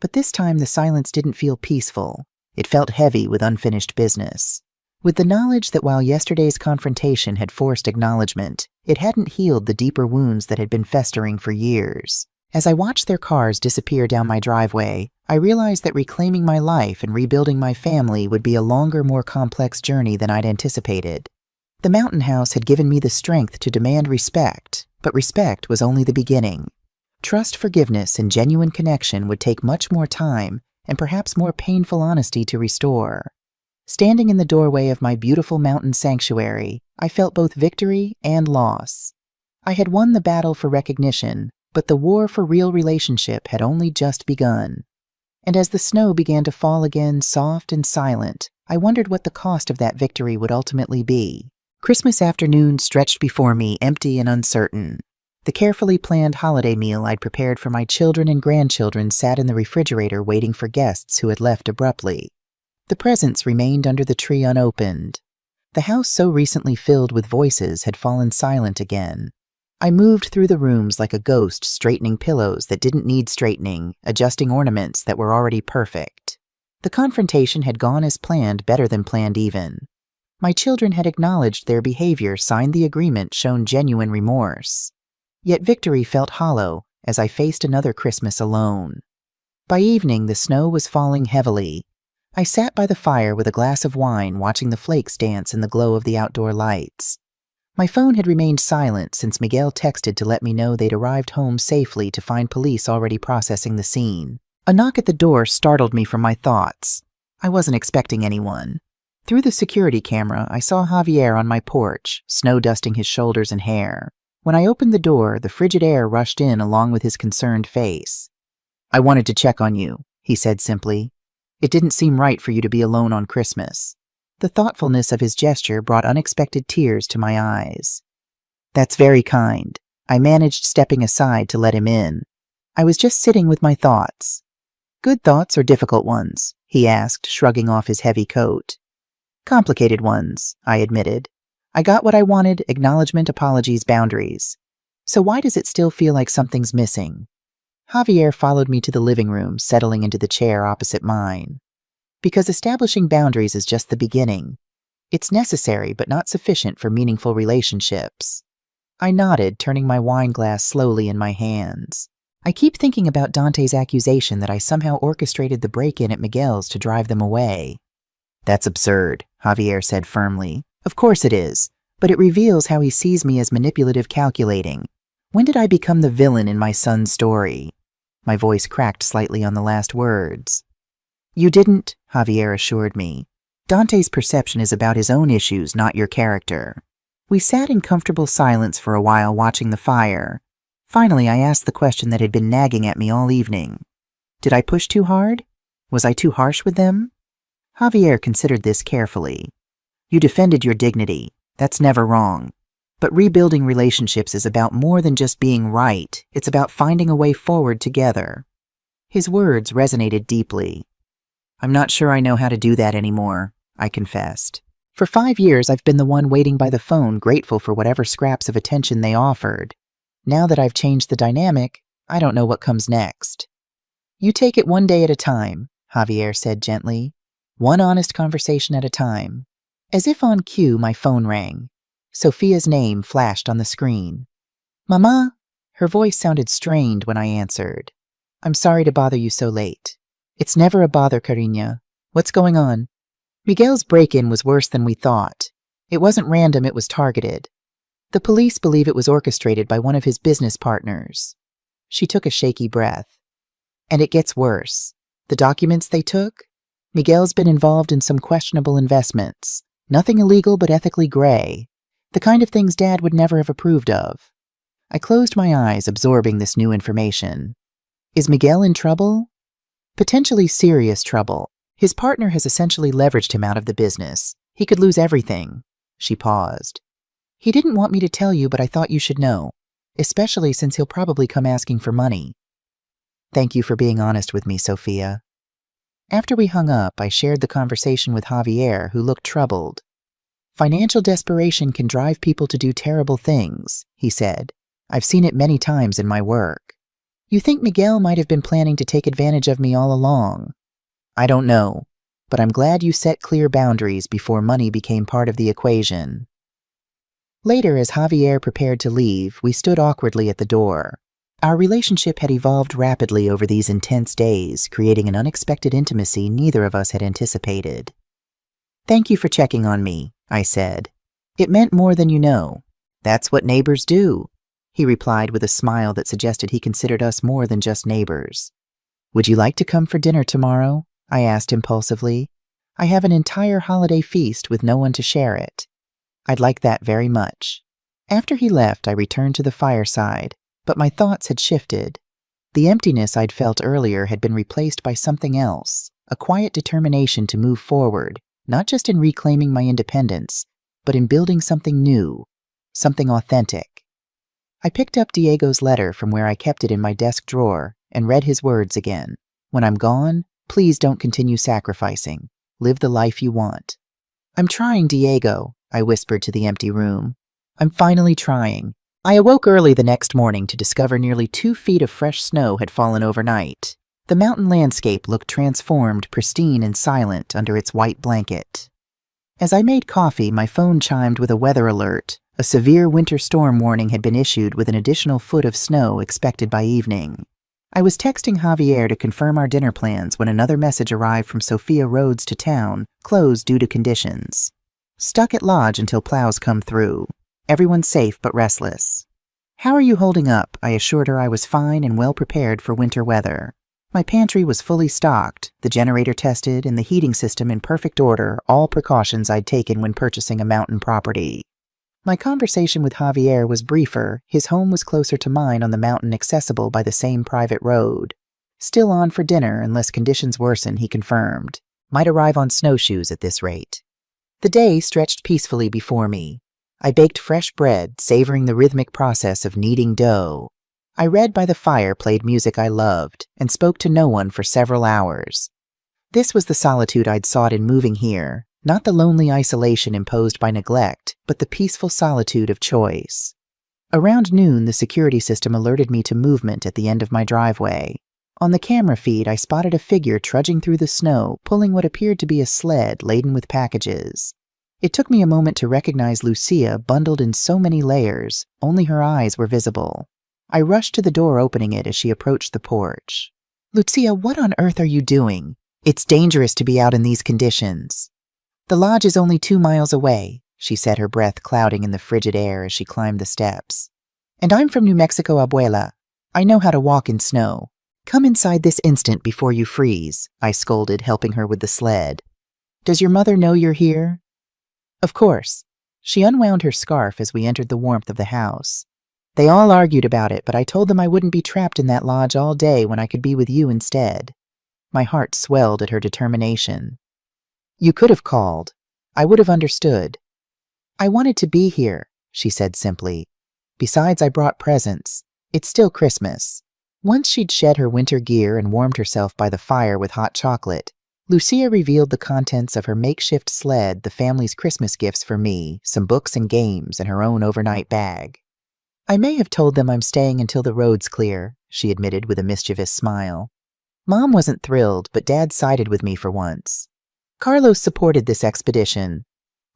But this time the silence didn't feel peaceful. It felt heavy with unfinished business. With the knowledge that while yesterday's confrontation had forced acknowledgement, it hadn't healed the deeper wounds that had been festering for years. As I watched their cars disappear down my driveway, I realized that reclaiming my life and rebuilding my family would be a longer, more complex journey than I'd anticipated. The mountain house had given me the strength to demand respect, but respect was only the beginning. Trust, forgiveness, and genuine connection would take much more time and perhaps more painful honesty to restore. Standing in the doorway of my beautiful mountain sanctuary, I felt both victory and loss. I had won the battle for recognition, but the war for real relationship had only just begun. And as the snow began to fall again, soft and silent, I wondered what the cost of that victory would ultimately be. Christmas afternoon stretched before me, empty and uncertain. The carefully planned holiday meal I'd prepared for my children and grandchildren sat in the refrigerator waiting for guests who had left abruptly. The presents remained under the tree unopened. The house so recently filled with voices had fallen silent again. I moved through the rooms like a ghost, straightening pillows that didn't need straightening, adjusting ornaments that were already perfect. The confrontation had gone as planned, better than planned even. My children had acknowledged their behavior, signed the agreement, shown genuine remorse. Yet victory felt hollow as I faced another Christmas alone. By evening, the snow was falling heavily. I sat by the fire with a glass of wine, watching the flakes dance in the glow of the outdoor lights. My phone had remained silent since Miguel texted to let me know they'd arrived home safely to find police already processing the scene. A knock at the door startled me from my thoughts. I wasn't expecting anyone. Through the security camera, I saw Javier on my porch, snow dusting his shoulders and hair. When I opened the door, the frigid air rushed in along with his concerned face. "I wanted to check on you," he said simply. "It didn't seem right for you to be alone on Christmas." The thoughtfulness of his gesture brought unexpected tears to my eyes. "That's very kind." I managed stepping aside to let him in. "I was just sitting with my thoughts." "Good thoughts or difficult ones?" he asked, shrugging off his heavy coat. "Complicated ones," I admitted. "I got what I wanted: acknowledgement, apologies, boundaries. So why does it still feel like something's missing?" Javier followed me to the living room, settling into the chair opposite mine. "Because establishing boundaries is just the beginning. It's necessary but not sufficient for meaningful relationships." I nodded, turning my wine glass slowly in my hands. "I keep thinking about Dante's accusation that I somehow orchestrated the break-in at Miguel's to drive them away." "That's absurd," Javier said firmly. "Of course it is, but it reveals how he sees me as manipulative, calculating. When did I become the villain in my son's story?" My voice cracked slightly on the last words. "You didn't," Javier assured me. "Dante's perception is about his own issues, not your character." We sat in comfortable silence for a while, watching the fire. Finally, I asked the question that had been nagging at me all evening. "Did I push too hard? Was I too harsh with them?" Javier considered this carefully. "You defended your dignity. That's never wrong. But rebuilding relationships is about more than just being right. It's about finding a way forward together." His words resonated deeply. "I'm not sure I know how to do that anymore," I confessed. "For 5 years, I've been the one waiting by the phone, grateful for whatever scraps of attention they offered. Now that I've changed the dynamic, I don't know what comes next." "You take it one day at a time," Javier said gently. "One honest conversation at a time." As if on cue, my phone rang. Sophia's name flashed on the screen. "Mama?" Her voice sounded strained when I answered. "I'm sorry to bother you so late." "It's never a bother, Cariña. What's going on?" "Miguel's break-in was worse than we thought. It wasn't random, it was targeted. The police believe it was orchestrated by one of his business partners." She took a shaky breath. "And it gets worse. The documents they took? Miguel's been involved in some questionable investments. Nothing illegal, but ethically gray. The kind of things Dad would never have approved of." I closed my eyes, absorbing this new information. "Is Miguel in trouble?" "Potentially serious trouble. His partner has essentially leveraged him out of the business. He could lose everything." She paused. "He didn't want me to tell you, but I thought you should know, especially since he'll probably come asking for money." "Thank you for being honest with me, Sophia." After we hung up, I shared the conversation with Javier, who looked troubled. "Financial desperation can drive people to do terrible things," he said. "I've seen it many times in my work." "You think Miguel might have been planning to take advantage of me all along?" "I don't know. but I'm glad you set clear boundaries before money became part of the equation. Later, as Javier prepared to leave, we stood awkwardly at the door. Our relationship had evolved rapidly over these intense days, creating an unexpected intimacy neither of us had anticipated. "Thank you for checking on me," I said. "It meant more than you know. That's what neighbors do," he replied with a smile that suggested he considered us more than just neighbors. "Would you like to come for dinner tomorrow?" I asked impulsively. "I have an entire holiday feast with no one to share it." "I'd like that very much." After he left, I returned to the fireside, but my thoughts had shifted. The emptiness I'd felt earlier had been replaced by something else, a quiet determination to move forward, not just in reclaiming my independence, but in building something new, something authentic. I picked up Diego's letter from where I kept it in my desk drawer and read his words again. "When I'm gone, please don't continue sacrificing. Live the life you want." "I'm trying, Diego," I whispered to the empty room. "I'm finally trying." I awoke early the next morning to discover nearly 2 feet of fresh snow had fallen overnight. The mountain landscape looked transformed, pristine, and silent under its white blanket. As I made coffee, my phone chimed with a weather alert. A severe winter storm warning had been issued with an additional foot of snow expected by evening. I was texting Javier to confirm our dinner plans when another message arrived from Sophia Roads to town, closed due to conditions. "Stuck at lodge until plows come through. Everyone's safe but restless." "How are you holding up?" I assured her I was fine and well prepared for winter weather. My pantry was fully stocked, the generator tested, and the heating system in perfect order, all precautions I'd taken when purchasing a mountain property. My conversation with Javier was briefer. His home was closer to mine on the mountain, accessible by the same private road. "Still on for dinner unless conditions worsen," he confirmed. "Might arrive on snowshoes at this rate." The day stretched peacefully before me. I baked fresh bread, savoring the rhythmic process of kneading dough. I read by the fire, played music I loved, and spoke to no one for several hours. This was the solitude I'd sought in moving here, not the lonely isolation imposed by neglect, but the peaceful solitude of choice. Around noon, the security system alerted me to movement at the end of my driveway. On the camera feed, I spotted a figure trudging through the snow, pulling what appeared to be a sled laden with packages. It took me a moment to recognize Lucia, bundled in so many layers, only her eyes were visible. I rushed to the door, opening it as she approached the porch. "Lucia, what on earth are you doing? It's dangerous to be out in these conditions." "The lodge is only 2 miles away," she said, her breath clouding in the frigid air as she climbed the steps. "And I'm from New Mexico, Abuela. I know how to walk in snow. Come inside this instant before you freeze," I scolded, helping her with the sled. "Does your mother know you're here?" "Of course." She unwound her scarf as we entered the warmth of the house. "They all argued about it, but I told them I wouldn't be trapped in that lodge all day when I could be with you instead." My heart swelled at her determination. "You could have called. I would have understood." "I wanted to be here," she said simply. "Besides, I brought presents. It's still Christmas." Once she'd shed her winter gear and warmed herself by the fire with hot chocolate, Lucia revealed the contents of her makeshift sled, the family's Christmas gifts for me, some books and games, and her own overnight bag. "I may have told them I'm staying until the road's clear," she admitted with a mischievous smile. Mom wasn't thrilled, but Dad sided with me for once. "Carlos supported this expedition."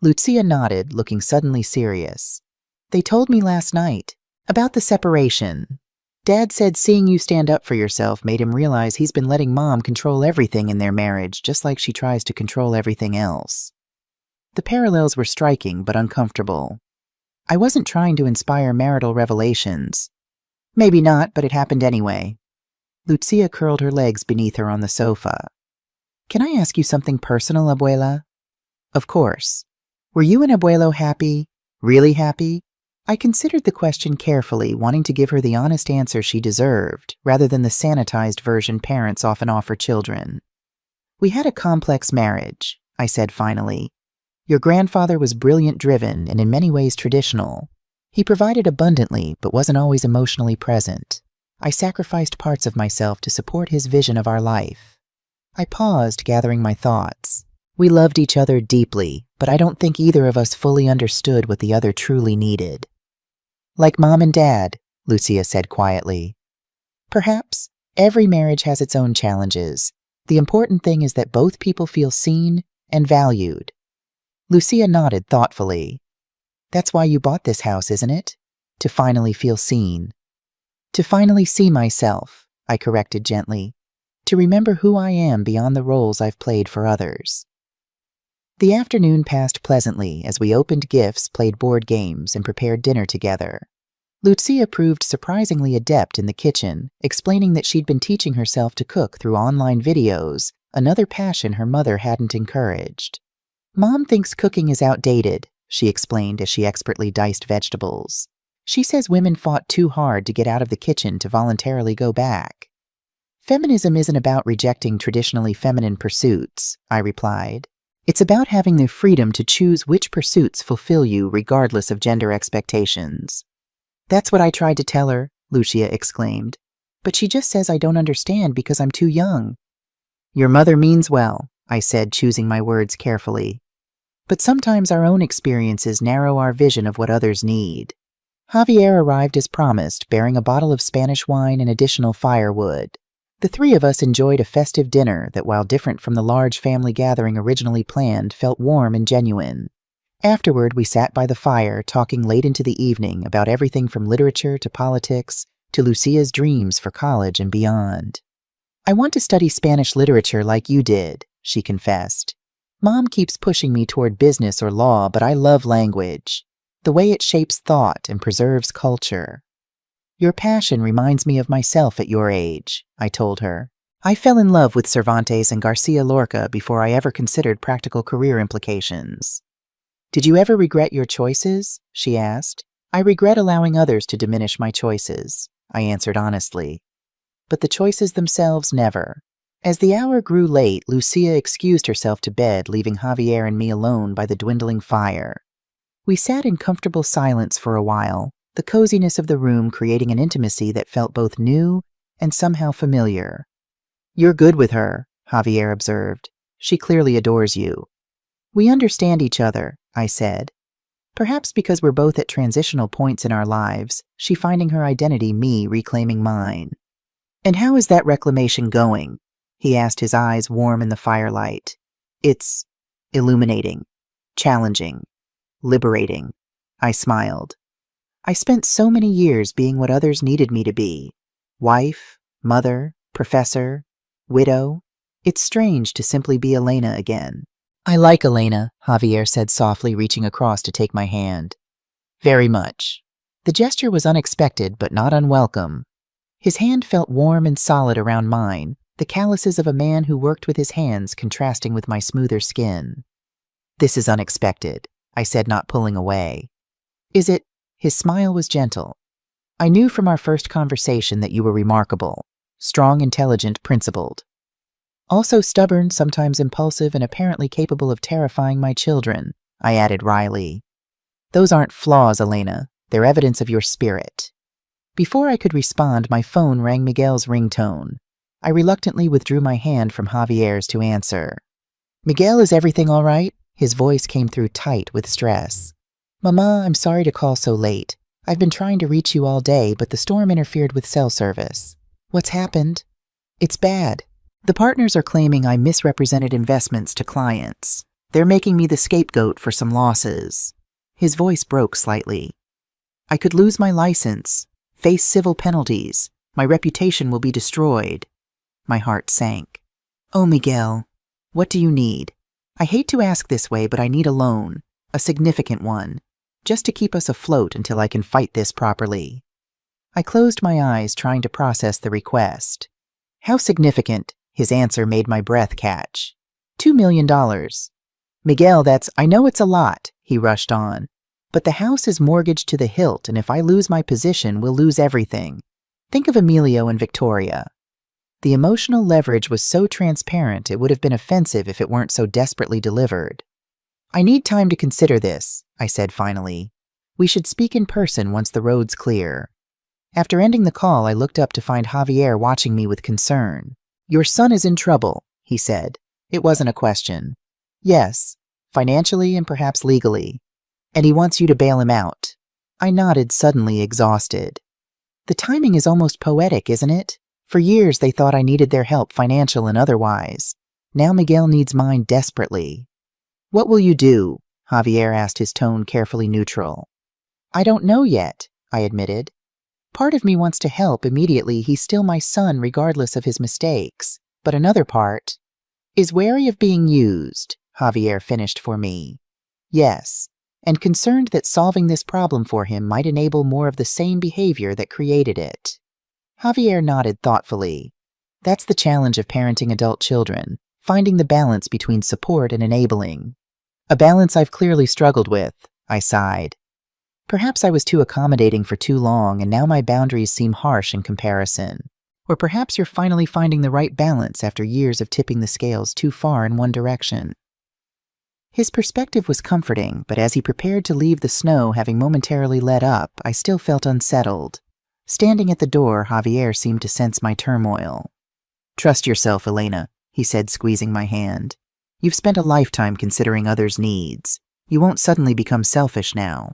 Lucia nodded, looking suddenly serious. "They told me last night about the separation. Dad said seeing you stand up for yourself made him realize he's been letting Mom control everything in their marriage, just like she tries to control everything else." The parallels were striking but uncomfortable. I wasn't trying to inspire marital revelations. "Maybe not, but it happened anyway." Lucia curled her legs beneath her on the sofa. "Can I ask you something personal, Abuela?" "Of course. Were you and Abuelo happy? Really happy?" I considered the question carefully, wanting to give her the honest answer she deserved, rather than the sanitized version parents often offer children. "We had a complex marriage," I said finally. "Your grandfather was brilliant, driven, and in many ways traditional. He provided abundantly, but wasn't always emotionally present. I sacrificed parts of myself to support his vision of our life." I paused, gathering my thoughts. We loved each other deeply, but I don't think either of us fully understood what the other truly needed. "Like Mom and Dad," Lucia said quietly. "Perhaps. Every marriage has its own challenges. The important thing is that both people feel seen and valued. Lucia nodded thoughtfully. That's why you bought this house, isn't it? To finally feel seen. To finally see myself, I corrected gently. To remember who I am beyond the roles I've played for others. The afternoon passed pleasantly as we opened gifts, played board games, and prepared dinner together. Lucia proved surprisingly adept in the kitchen, explaining that she'd been teaching herself to cook through online videos, another passion her mother hadn't encouraged. Mom thinks cooking is outdated, she explained as she expertly diced vegetables. She says women fought too hard to get out of the kitchen to voluntarily go back. Feminism isn't about rejecting traditionally feminine pursuits, I replied. It's about having the freedom to choose which pursuits fulfill you regardless of gender expectations. That's what I tried to tell her, Lucia exclaimed. But she just says I don't understand because I'm too young. Your mother means well, I said, choosing my words carefully. But sometimes our own experiences narrow our vision of what others need. Javier arrived as promised, bearing a bottle of Spanish wine and additional firewood. The three of us enjoyed a festive dinner that, while different from the large family gathering originally planned, felt warm and genuine. Afterward, we sat by the fire, talking late into the evening about everything from literature to politics to Lucia's dreams for college and beyond. I want to study Spanish literature like you did, she confessed. Mom keeps pushing me toward business or law, but I love language, the way it shapes thought and preserves culture. Your passion reminds me of myself at your age, I told her. I fell in love with Cervantes and Garcia Lorca before I ever considered practical career implications. Did you ever regret your choices? She asked. I regret allowing others to diminish my choices, I answered honestly. But the choices themselves never. As the hour grew late, Lucia excused herself to bed, leaving Javier and me alone by the dwindling fire. We sat in comfortable silence for a while, the coziness of the room creating an intimacy that felt both new and somehow familiar. You're good with her, Javier observed. She clearly adores you. We understand each other, I said. Perhaps because we're both at transitional points in our lives, she finding her identity, me reclaiming mine. And how is that reclamation going? He asked, his eyes warm in the firelight. It's illuminating, challenging, liberating. I smiled. I spent so many years being what others needed me to be. Wife, mother, professor, widow. It's strange to simply be Elena again. I like Elena, Javier said softly, reaching across to take my hand. Very much. The gesture was unexpected, but not unwelcome. His hand felt warm and solid around mine, the calluses of a man who worked with his hands contrasting with my smoother skin. This is unexpected, I said, not pulling away. Is it? His smile was gentle. I knew from our first conversation that you were remarkable, strong, intelligent, principled. Also stubborn, sometimes impulsive, and apparently capable of terrifying my children, I added wryly. Those aren't flaws, Elena. They're evidence of your spirit. Before I could respond, my phone rang Miguel's ringtone. I reluctantly withdrew my hand from Javier's to answer. Miguel, is everything all right? His voice came through tight with stress. Mama, I'm sorry to call so late. I've been trying to reach you all day, but the storm interfered with cell service. What's happened? It's bad. The partners are claiming I misrepresented investments to clients. They're making me the scapegoat for some losses. His voice broke slightly. I could lose my license, face civil penalties. My reputation will be destroyed. My heart sank. Oh, Miguel, what do you need? I hate to ask this way, but I need a loan, a significant one, just to keep us afloat until I can fight this properly. I closed my eyes, trying to process the request. How significant? His answer made my breath catch. $2 million. Miguel, I know it's a lot, he rushed on. But the house is mortgaged to the hilt, and if I lose my position, we'll lose everything. Think of Emilio and Victoria. The emotional leverage was so transparent it would have been offensive if it weren't so desperately delivered. I need time to consider this, I said finally. We should speak in person once the road's clear. After ending the call, I looked up to find Javier watching me with concern. Your son is in trouble, he said. It wasn't a question. Yes, financially and perhaps legally. And he wants you to bail him out. I nodded, suddenly exhausted. The timing is almost poetic, isn't it? For years, they thought I needed their help, financial and otherwise. Now Miguel needs mine desperately. What will you do? Javier asked, his tone carefully neutral. I don't know yet, I admitted. Part of me wants to help immediately. He's still my son regardless of his mistakes. But another part is wary of being used, Javier finished for me. Yes, and concerned that solving this problem for him might enable more of the same behavior that created it. Javier nodded thoughtfully. That's the challenge of parenting adult children, finding the balance between support and enabling. A balance I've clearly struggled with, I sighed. Perhaps I was too accommodating for too long, and now my boundaries seem harsh in comparison. Or perhaps you're finally finding the right balance after years of tipping the scales too far in one direction. His perspective was comforting, but as he prepared to leave the snow having momentarily let up, I still felt unsettled. Standing at the door, Javier seemed to sense my turmoil. Trust yourself, Elena, he said, squeezing my hand. You've spent a lifetime considering others' needs. You won't suddenly become selfish now.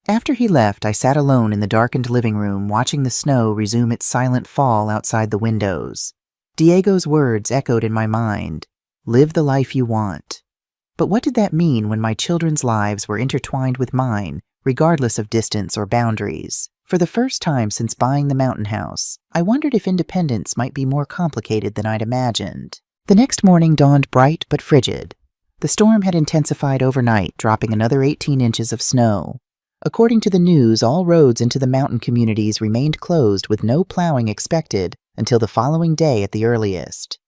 After he left, I sat alone in the darkened living room, watching the snow resume its silent fall outside the windows. Diego's words echoed in my mind. Live the life you want. But what did that mean when my children's lives were intertwined with mine, regardless of distance or boundaries? For the first time since buying the mountain house, I wondered if independence might be more complicated than I'd imagined. The next morning dawned bright but frigid. The storm had intensified overnight, dropping another 18 inches of snow. According to the news, all roads into the mountain communities remained closed with no plowing expected until the following day at the earliest.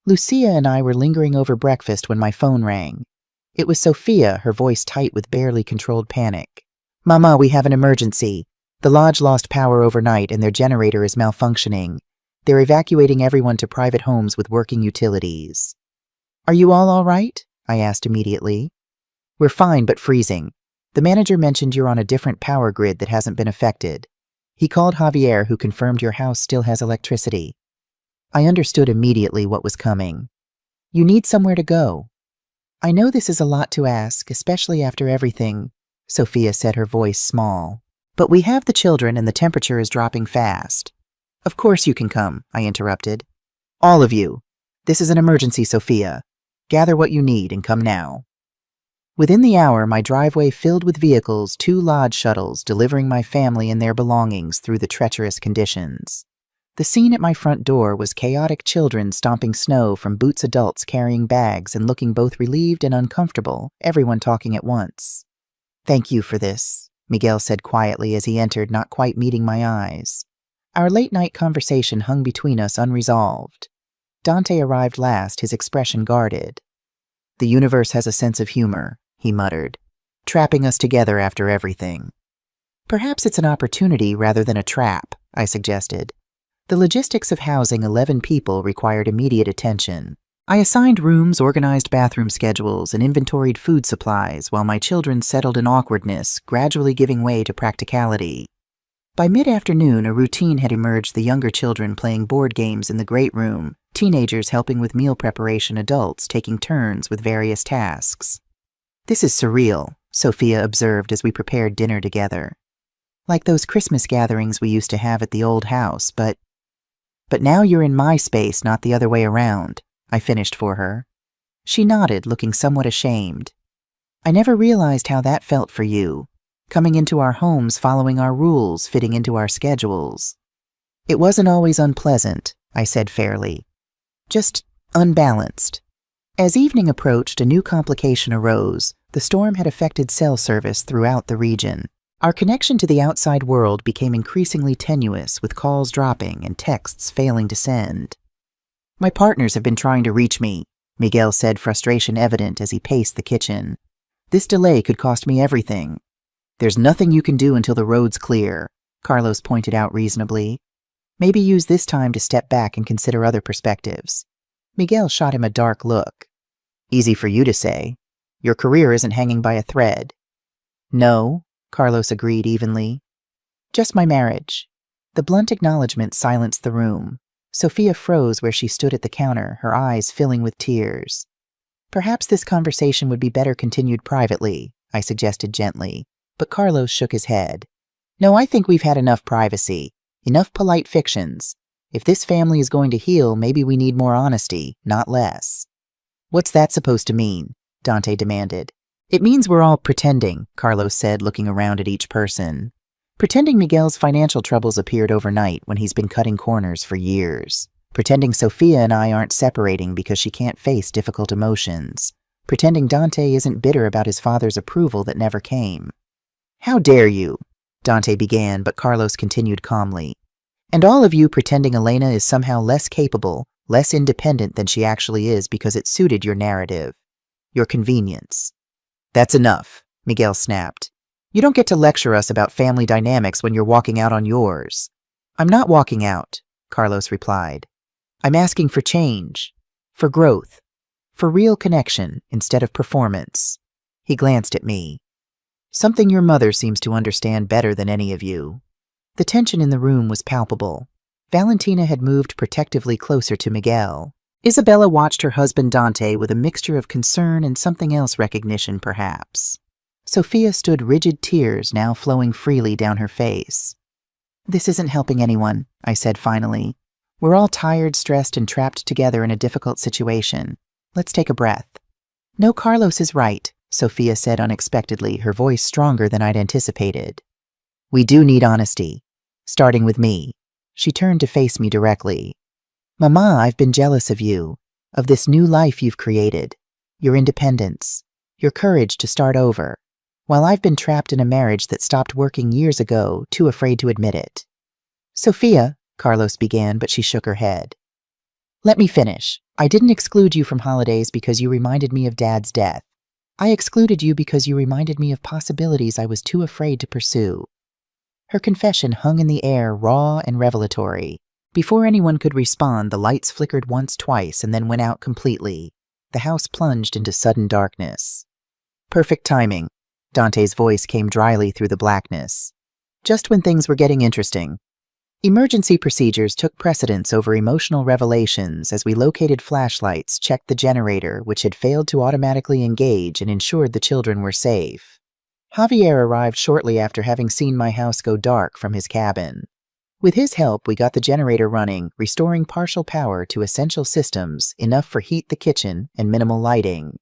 Lucia and I were lingering over breakfast when my phone rang. It was Sophia, her voice tight with barely controlled panic. Mama, we have an emergency. The lodge lost power overnight and their generator is malfunctioning. They're evacuating everyone to private homes with working utilities. Are you all right? I asked immediately. We're fine, but freezing. The manager mentioned you're on a different power grid that hasn't been affected. He called Javier, who confirmed your house still has electricity. I understood immediately what was coming. You need somewhere to go. I know this is a lot to ask, especially after everything, Sophia said, her voice small. But we have the children and the temperature is dropping fast. Of course you can come, I interrupted. All of you. This is an emergency, Sophia. Gather what you need and come now. Within the hour, my driveway filled with vehicles, 2 lodge shuttles delivering my family and their belongings through the treacherous conditions. The scene at my front door was chaotic children stomping snow from boots, adults carrying bags and looking both relieved and uncomfortable, everyone talking at once. Thank you for this, Miguel said quietly as he entered, not quite meeting my eyes. Our late-night conversation hung between us unresolved. Dante arrived last, his expression guarded. The universe has a sense of humor, he muttered, trapping us together after everything. Perhaps it's an opportunity rather than a trap, I suggested. The logistics of housing 11 people required immediate attention. I assigned rooms, organized bathroom schedules, and inventoried food supplies while my children settled in awkwardness, gradually giving way to practicality. By mid-afternoon, a routine had emerged, the younger children playing board games in the great room, teenagers helping with meal preparation, adults taking turns with various tasks. This is surreal, Sophia observed as we prepared dinner together. Like those Christmas gatherings we used to have at the old house, but now you're in my space, not the other way around, I finished for her. She nodded, looking somewhat ashamed. I never realized how that felt for you, coming into our homes, following our rules, fitting into our schedules. It wasn't always unpleasant, I said fairly. Just unbalanced. As evening approached, a new complication arose. The storm had affected cell service throughout the region. Our connection to the outside world became increasingly tenuous, with calls dropping and texts failing to send. My partners have been trying to reach me, Miguel said, frustration evident as he paced the kitchen. This delay could cost me everything. There's nothing you can do until the road's clear, Carlos pointed out reasonably. Maybe use this time to step back and consider other perspectives. Miguel shot him a dark look. Easy for you to say. Your career isn't hanging by a thread. No, Carlos agreed evenly. Just my marriage. The blunt acknowledgement silenced the room. Sophia froze where she stood at the counter, her eyes filling with tears. Perhaps this conversation would be better continued privately, I suggested gently, but Carlos shook his head. No, I think we've had enough privacy, enough polite fictions. If this family is going to heal, maybe we need more honesty, not less. What's that supposed to mean? Dante demanded. It means we're all pretending, Carlos said, looking around at each person. Pretending Miguel's financial troubles appeared overnight when he's been cutting corners for years. Pretending Sophia and I aren't separating because she can't face difficult emotions. Pretending Dante isn't bitter about his father's approval that never came. How dare you? Dante began, but Carlos continued calmly. And all of you pretending Elena is somehow less capable, less independent than she actually is because it suited your narrative, your convenience. That's enough, Miguel snapped. You don't get to lecture us about family dynamics when you're walking out on yours. I'm not walking out, Carlos replied. I'm asking for change, for growth, for real connection instead of performance. He glanced at me. Something your mother seems to understand better than any of you. The tension in the room was palpable. Valentina had moved protectively closer to Miguel. Isabella watched her husband Dante with a mixture of concern and something else recognition, perhaps. Sophia stood rigid, tears now flowing freely down her face. This isn't helping anyone, I said finally. We're all tired, stressed, and trapped together in a difficult situation. Let's take a breath. No, Carlos is right, Sophia said unexpectedly, her voice stronger than I'd anticipated. We do need honesty, starting with me. She turned to face me directly. Mama, I've been jealous of you, of this new life you've created, your independence, your courage to start over, while I've been trapped in a marriage that stopped working years ago, too afraid to admit it. Sophia, Carlos began, but she shook her head. Let me finish. I didn't exclude you from holidays because you reminded me of Dad's death. I excluded you because you reminded me of possibilities I was too afraid to pursue. Her confession hung in the air, raw and revelatory. Before anyone could respond, the lights flickered once, twice, and then went out completely. The house plunged into sudden darkness. Perfect timing. Dante's voice came dryly through the blackness. Just when things were getting interesting. Emergency procedures took precedence over emotional revelations as we located flashlights, checked the generator, which had failed to automatically engage, and ensured the children were safe. Javier arrived shortly after having seen my house go dark from his cabin. With his help, we got the generator running, restoring partial power to essential systems, enough for heat the kitchen and minimal lighting.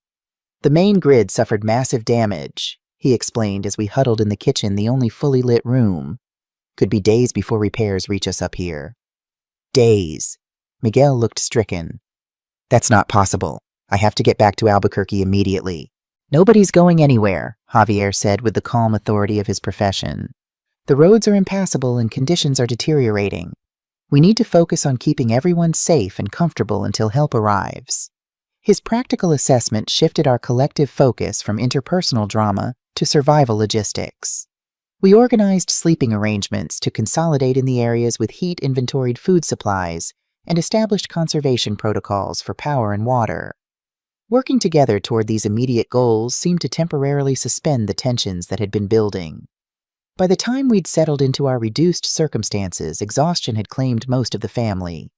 The main grid suffered massive damage, he explained as we huddled in the kitchen, the only fully lit room. Could be days before repairs reach us up here. Days. Miguel looked stricken. That's not possible. I have to get back to Albuquerque immediately. Nobody's going anywhere, Javier said with the calm authority of his profession. The roads are impassable and conditions are deteriorating. We need to focus on keeping everyone safe and comfortable until help arrives. His practical assessment shifted our collective focus from interpersonal drama to survival logistics. We organized sleeping arrangements to consolidate in the areas with heat-inventoried food supplies and established conservation protocols for power and water. Working together toward these immediate goals seemed to temporarily suspend the tensions that had been building. By the time we'd settled into our reduced circumstances, exhaustion had claimed most of the family.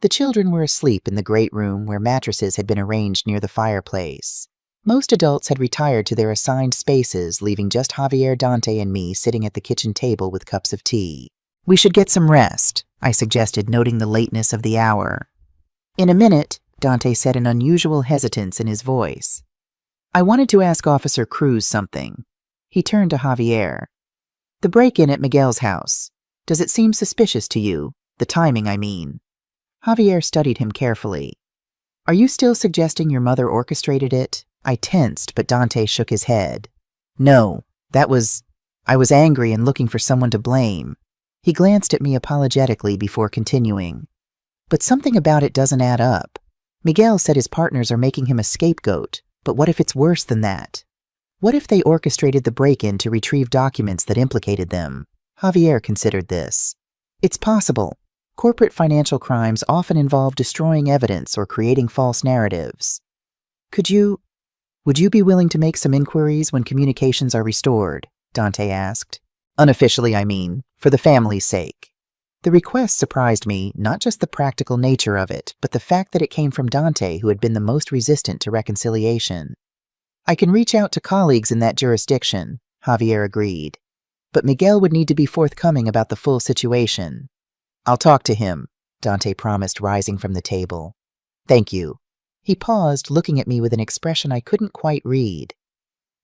The children were asleep in the great room where mattresses had been arranged near the fireplace. Most adults had retired to their assigned spaces, leaving just Javier, Dante, and me sitting at the kitchen table with cups of tea. We should get some rest, I suggested, noting the lateness of the hour. In a minute, Dante said, an unusual hesitance in his voice. I wanted to ask Officer Cruz something. He turned to Javier. The break-in at Miguel's house. Does it seem suspicious to you? The timing, I mean. Javier studied him carefully. Are you still suggesting your mother orchestrated it? I tensed, but Dante shook his head. No, I was angry and looking for someone to blame. He glanced at me apologetically before continuing. But something about it doesn't add up. Miguel said his partners are making him a scapegoat, but what if it's worse than that? What if they orchestrated the break-in to retrieve documents that implicated them? Javier considered this. It's possible. Corporate financial crimes often involve destroying evidence or creating false narratives. Would you be willing to make some inquiries when communications are restored? Dante asked. Unofficially, I mean, for the family's sake. The request surprised me, not just the practical nature of it, but the fact that it came from Dante, who had been the most resistant to reconciliation. I can reach out to colleagues in that jurisdiction, Javier agreed. But Miguel would need to be forthcoming about the full situation. I'll talk to him, Dante promised, rising from the table. Thank you. He paused, looking at me with an expression I couldn't quite read.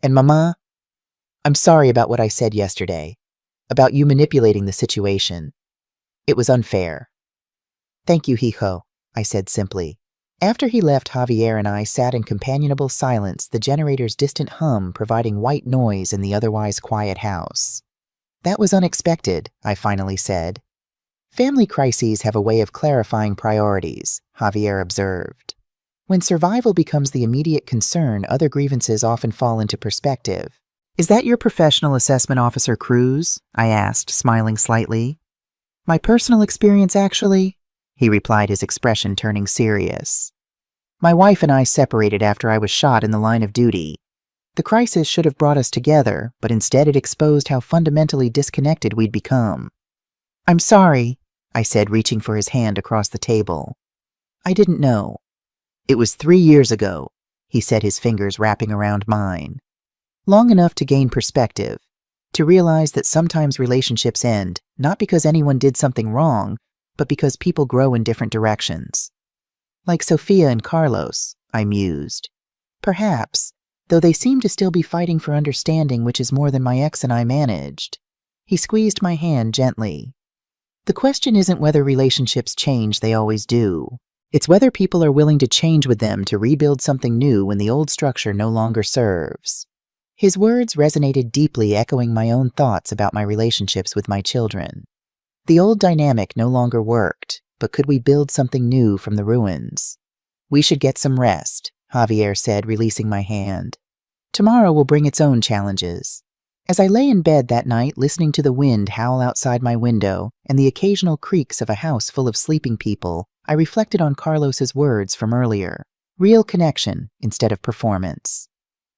And Mama, I'm sorry about what I said yesterday, about you manipulating the situation. It was unfair. Thank you, hijo, I said simply. After he left, Javier and I sat in companionable silence, the generator's distant hum providing white noise in the otherwise quiet house. That was unexpected, I finally said. Family crises have a way of clarifying priorities, Javier observed. When survival becomes the immediate concern, other grievances often fall into perspective. Is that your professional assessment officer, Cruz? I asked, smiling slightly. My personal experience, actually, he replied, his expression turning serious. My wife and I separated after I was shot in the line of duty. The crisis should have brought us together, but instead it exposed how fundamentally disconnected we'd become. I'm sorry, I said, reaching for his hand across the table. I didn't know. It was 3 years ago, he said, his fingers wrapping around mine. Long enough to gain perspective, to realize that sometimes relationships end, not because anyone did something wrong, but because people grow in different directions. Like Sophia and Carlos, I mused. Perhaps, though they seem to still be fighting for understanding, which is more than my ex and I managed. He squeezed my hand gently. The question isn't whether relationships change, they always do. It's whether people are willing to change with them to rebuild something new when the old structure no longer serves. His words resonated deeply, echoing my own thoughts about my relationships with my children. The old dynamic no longer worked, but could we build something new from the ruins? We should get some rest, Javier said, releasing my hand. Tomorrow will bring its own challenges. As I lay in bed that night, listening to the wind howl outside my window and the occasional creaks of a house full of sleeping people, I reflected on Carlos's words from earlier. Real connection instead of performance.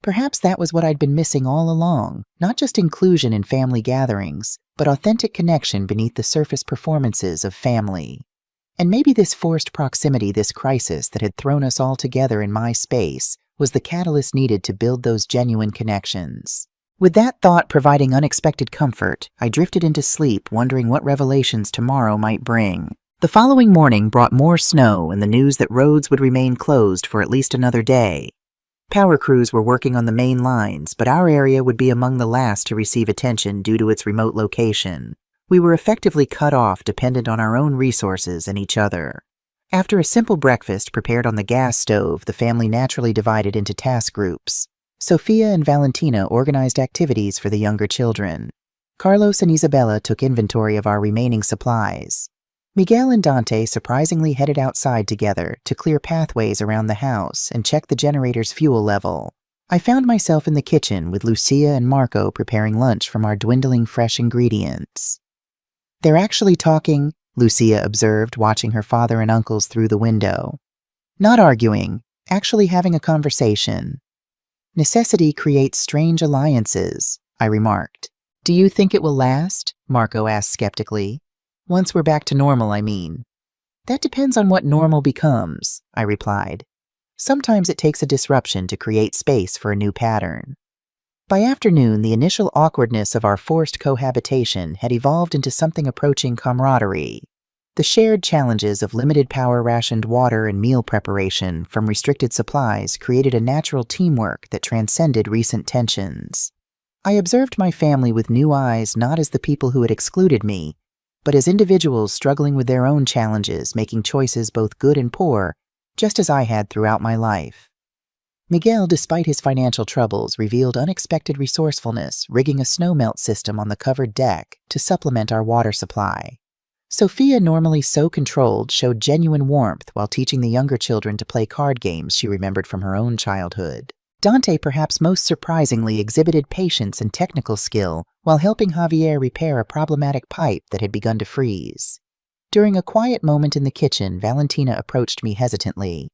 Perhaps that was what I'd been missing all along, not just inclusion in family gatherings, but authentic connection beneath the surface performances of family. And maybe this forced proximity, this crisis that had thrown us all together in my space, was the catalyst needed to build those genuine connections. With that thought providing unexpected comfort, I drifted into sleep, wondering what revelations tomorrow might bring. The following morning brought more snow and the news that roads would remain closed for at least another day. Power crews were working on the main lines, but our area would be among the last to receive attention due to its remote location. We were effectively cut off, dependent on our own resources and each other. After a simple breakfast prepared on the gas stove, the family naturally divided into task groups. Sophia and Valentina organized activities for the younger children. Carlos and Isabella took inventory of our remaining supplies. Miguel and Dante surprisingly headed outside together to clear pathways around the house and check the generator's fuel level. I found myself in the kitchen with Lucia and Marco preparing lunch from our dwindling fresh ingredients. They're actually talking, Lucia observed, watching her father and uncles through the window. Not arguing, actually having a conversation. Necessity creates strange alliances, I remarked. Do you think it will last? Marco asked skeptically. Once we're back to normal, I mean. That depends on what normal becomes, I replied. Sometimes it takes a disruption to create space for a new pattern. By afternoon, the initial awkwardness of our forced cohabitation had evolved into something approaching camaraderie. The shared challenges of limited power-rationed water and meal preparation from restricted supplies created a natural teamwork that transcended recent tensions. I observed my family with new eyes, not as the people who had excluded me, but as individuals struggling with their own challenges, making choices both good and poor, just as I had throughout my life. Miguel, despite his financial troubles, revealed unexpected resourcefulness, rigging a snowmelt system on the covered deck to supplement our water supply. Sophia, normally so controlled, showed genuine warmth while teaching the younger children to play card games she remembered from her own childhood. Dante, perhaps most surprisingly, exhibited patience and technical skill while helping Javier repair a problematic pipe that had begun to freeze. During a quiet moment in the kitchen, Valentina approached me hesitantly.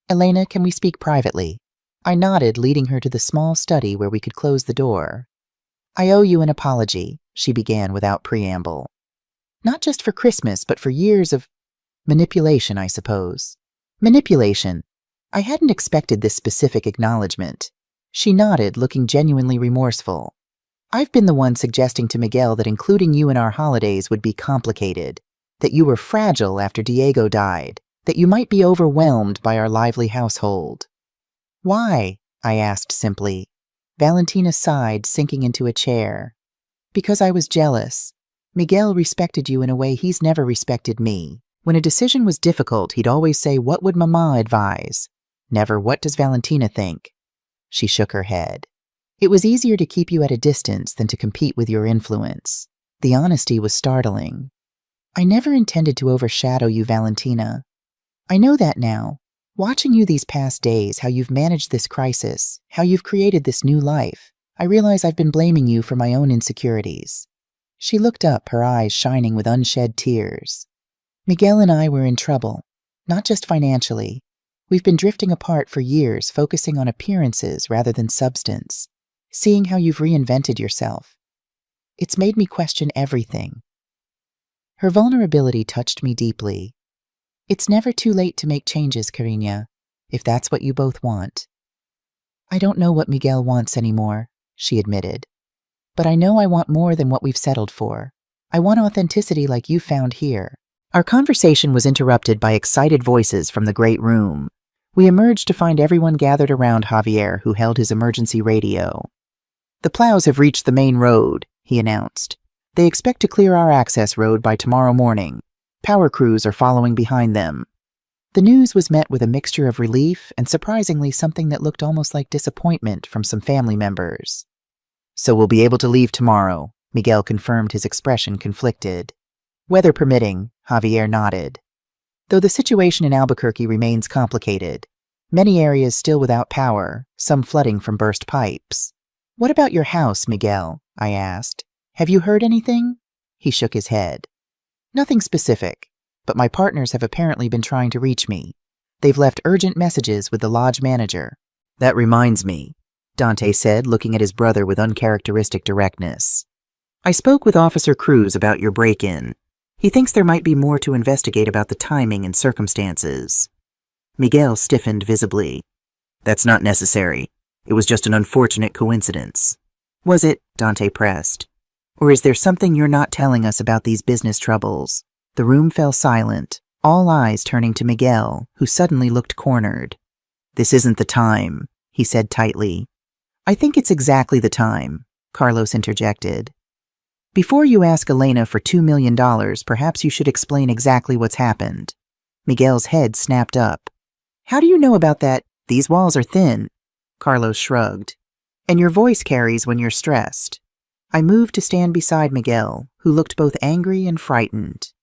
Elena, can we speak privately? I nodded, leading her to the small study where we could close the door. I owe you an apology, she began without preamble. Not just for Christmas, but for years of manipulation, I suppose. Manipulation. I hadn't expected this specific acknowledgement. She nodded, looking genuinely remorseful. I've been the one suggesting to Miguel that including you in our holidays would be complicated. that you were fragile after Diego died, that you might be overwhelmed by our lively household." "Why?" I asked simply. Valentina sighed, sinking into a chair. "Because I was jealous. Miguel respected you in a way he's never respected me. When a decision was difficult, he'd always say, 'What would Mama advise?' Never, 'What does Valentina think?'" She shook her head. "It was easier to keep you at a distance than to compete with your influence." The honesty was startling. "I never intended to overshadow you, Valentina. I know that now. Watching you these past days, how you've managed this crisis, how you've created this new life, I realize I've been blaming you for my own insecurities." She looked up, her eyes shining with unshed tears. "Miguel and I were in trouble, not just financially. We've been drifting apart for years, focusing on appearances rather than substance. Seeing how you've reinvented yourself, it's made me question everything." Her vulnerability touched me deeply. "It's never too late to make changes, Carina, if that's what you both want." "I don't know what Miguel wants anymore," she admitted. "But I know I want more than what we've settled for. I want authenticity like you found here." Our conversation was interrupted by excited voices from the great room. We emerged to find everyone gathered around Javier, who held his emergency radio. "The plows have reached the main road," he announced. "They expect to clear our access road by tomorrow morning. Power crews are following behind them." The news was met with a mixture of relief and, surprisingly, something that looked almost like disappointment from some family members. "So we'll be able to leave tomorrow," Miguel confirmed, his expression conflicted. "Weather permitting," Javier nodded. "Though the situation in Albuquerque remains complicated. Many areas still without power, some flooding from burst pipes." "What about your house, Miguel?" I asked. "Have you heard anything?" He shook his head. "Nothing specific, but my partners have apparently been trying to reach me. They've left urgent messages with the lodge manager." "That reminds me," Dante said, looking at his brother with uncharacteristic directness. "I spoke with Officer Cruz about your break-in. He thinks there might be more to investigate about the timing and circumstances." Miguel stiffened visibly. "That's not necessary. It was just an unfortunate coincidence." "Was it?" Dante pressed. "Or is there something you're not telling us about these business troubles?" The room fell silent, all eyes turning to Miguel, who suddenly looked cornered. "This isn't the time," he said tightly. "I think it's exactly the time," Carlos interjected. "Before you ask Elena for $2 million, perhaps you should explain exactly what's happened." Miguel's head snapped up. "How do you know about that? These walls are thin." Carlos shrugged. "And your voice carries when you're stressed." I moved to stand beside Miguel, who looked both angry and frightened.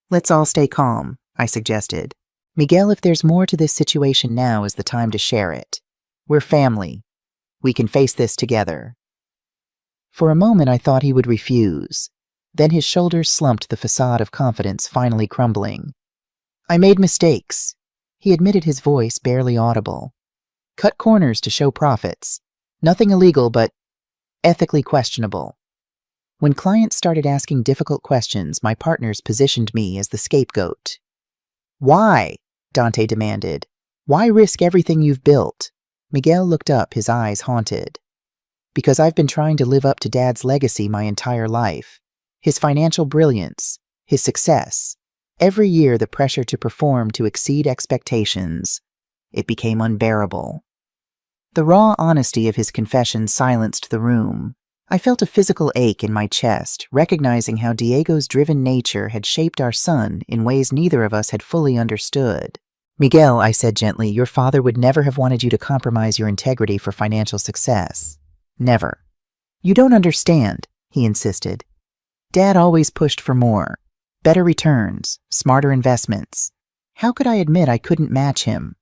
"Let's all stay calm," I suggested. "Miguel, if there's more to this situation, now is the time to share it. We're family. We can face this together." For a moment I thought he would refuse. Then his shoulders slumped, the facade of confidence finally crumbling. "I made mistakes," he admitted, his voice barely audible. "Cut corners to show profits. Nothing illegal, but ethically questionable." When clients started asking difficult questions, my partners positioned me as the scapegoat. "Why?" Dante demanded. "Why risk everything you've built?" Miguel looked up, his eyes haunted. "Because I've been trying to live up to Dad's legacy my entire life. His financial brilliance, his success. Every year the pressure to perform, to exceed expectations. It became unbearable." The raw honesty of his confession silenced the room. I felt a physical ache in my chest, recognizing how Diego's driven nature had shaped our son in ways neither of us had fully understood. "Miguel," I said gently, "your father would never have wanted you to compromise your integrity for financial success. Never." "You don't understand," he insisted. "Dad always pushed for more. Better returns, smarter investments. How could I admit I couldn't match him?"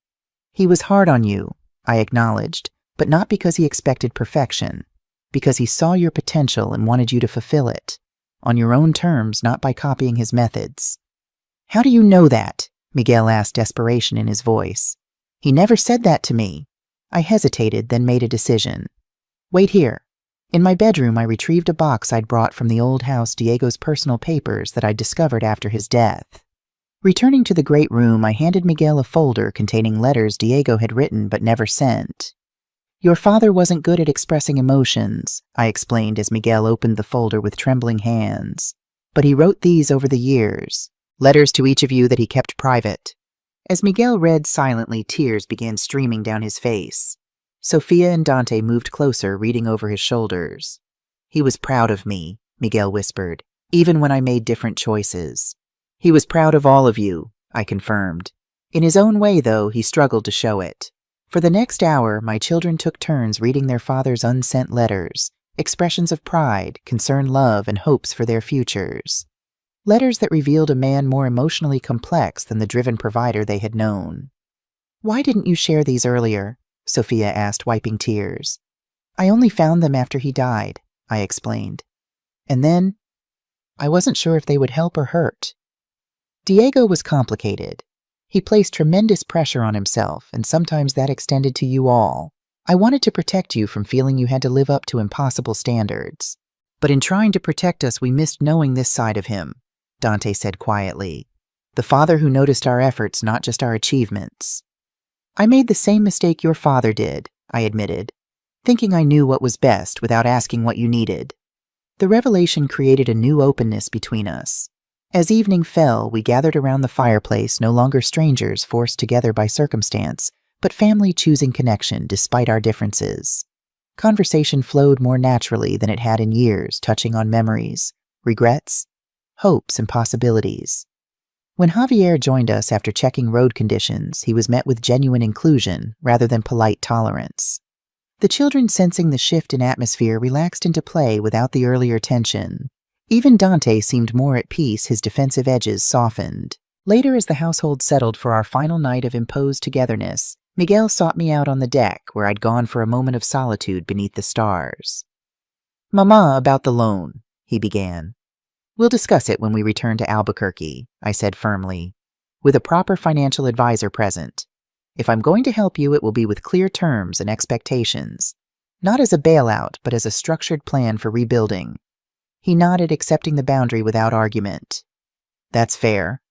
"He was hard on you," I acknowledged, but not because he expected perfection. Because he saw your potential and wanted you to fulfill it. On your own terms, not by copying his methods. "How do you know that?" Miguel asked, desperation in his voice. "He never said that to me." I hesitated, then made a decision. "Wait here." In my bedroom, I retrieved a box I'd brought from the old house, Diego's personal papers that I'd discovered after his death. Returning to the great room, I handed Miguel a folder containing letters Diego had written but never sent. "Your father wasn't good at expressing emotions," I explained as Miguel opened the folder with trembling hands. "But he wrote these over the years. Letters to each of you that he kept private. As Miguel read silently, tears began streaming down his face. Sophia and Dante moved closer, reading over his shoulders. He was proud of me, Miguel whispered, even when I made different choices. He was proud of all of you, I confirmed. In his own way, though, he struggled to show it. For the next hour, my children took turns reading their father's unsent letters, expressions of pride, concerned love, and hopes for their futures. Letters that revealed a man more emotionally complex than the driven provider they had known. "Why didn't you share these earlier?" Sophia asked, wiping tears. "I only found them after he died," I explained. "And then, I wasn't sure if they would help or hurt." Diego was complicated. He placed tremendous pressure on himself, and sometimes that extended to you all. I wanted to protect you from feeling you had to live up to impossible standards. But in trying to protect us, we missed knowing this side of him, Dante said quietly. The father who noticed our efforts, not just our achievements. "I made the same mistake your father did," I admitted, thinking I knew what was best without asking what you needed. The revelation created a new openness between us. As evening fell, we gathered around the fireplace, no longer strangers forced together by circumstance, but family choosing connection despite our differences. Conversation flowed more naturally than it had in years, touching on memories, regrets, hopes, and possibilities. When Javier joined us after checking road conditions, he was met with genuine inclusion rather than polite tolerance. The children, sensing the shift in atmosphere, relaxed into play without the earlier tension. Even Dante seemed more at peace, his defensive edges softened. Later, as the household settled for our final night of imposed togetherness, Miguel sought me out on the deck, where I'd gone for a moment of solitude beneath the stars. "Mama, about the loan," he began. "We'll discuss it when we return to Albuquerque," I said firmly, "with a proper financial advisor present. If I'm going to help you, it will be with clear terms and expectations, not as a bailout, but as a structured plan for rebuilding." He nodded, accepting the boundary without argument. "That's fair.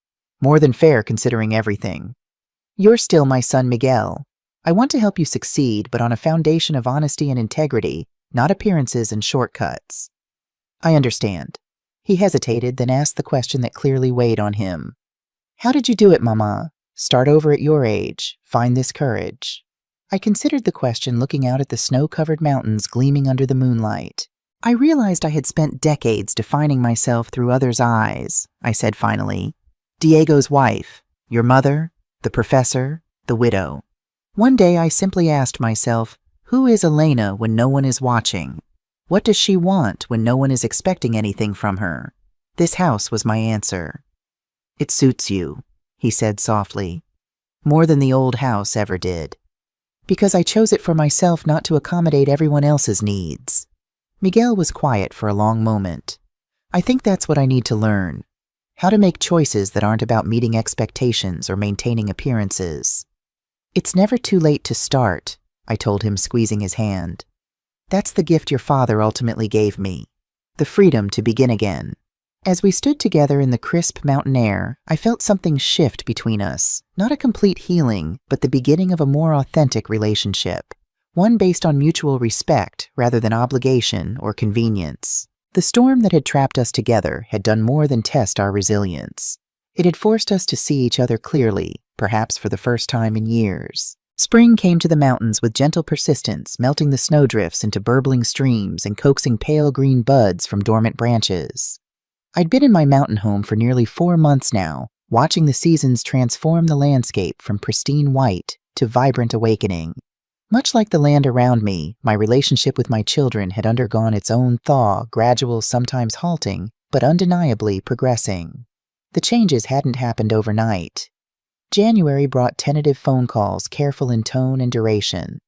More than fair, considering everything. You're still my son, Miguel. I want to help you succeed, but on a foundation of honesty and integrity, not appearances and shortcuts." "I understand." He hesitated, then asked the question that clearly weighed on him. "How did you do it, Mama? Start over at your age? Find this courage?" I considered the question, looking out at the snow-covered mountains gleaming under the moonlight. "I realized I had spent decades defining myself through others' eyes," I said finally. "Diego's wife, your mother, the professor, the widow. One day I simply asked myself, who is Elena when no one is watching? What does she want when no one is expecting anything from her? This house was my answer." "It suits you," he said softly, "more than the old house ever did. Because I chose it for myself, not to accommodate everyone else's needs." Miguel was quiet for a long moment. "I think that's what I need to learn. How to make choices that aren't about meeting expectations or maintaining appearances." "It's never too late to start," I told him, squeezing his hand. "That's the gift your father ultimately gave me, the freedom to begin again." As we stood together in the crisp mountain air, I felt something shift between us, not a complete healing, but the beginning of a more authentic relationship, one based on mutual respect rather than obligation or convenience. The storm that had trapped us together had done more than test our resilience. It had forced us to see each other clearly, perhaps for the first time in years. Spring came to the mountains with gentle persistence, melting the snowdrifts into burbling streams and coaxing pale green buds from dormant branches. I'd been in my mountain home for nearly 4 months now, watching the seasons transform the landscape from pristine white to vibrant awakening. Much like the land around me, my relationship with my children had undergone its own thaw, gradual, sometimes halting, but undeniably progressing. The changes hadn't happened overnight. January brought tentative phone calls, careful in tone and duration.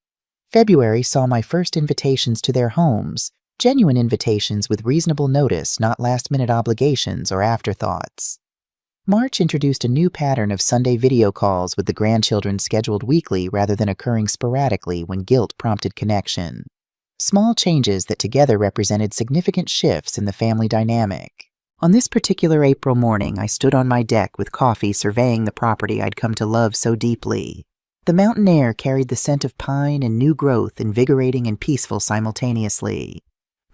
February saw my first invitations to their homes, genuine invitations with reasonable notice, not last-minute obligations or afterthoughts. March introduced a new pattern of Sunday video calls with the grandchildren scheduled weekly rather than occurring sporadically when guilt prompted connection. Small changes that together represented significant shifts in the family dynamic. On this particular April morning, I stood on my deck with coffee surveying the property I'd come to love so deeply. The mountain air carried the scent of pine and new growth, invigorating and peaceful simultaneously.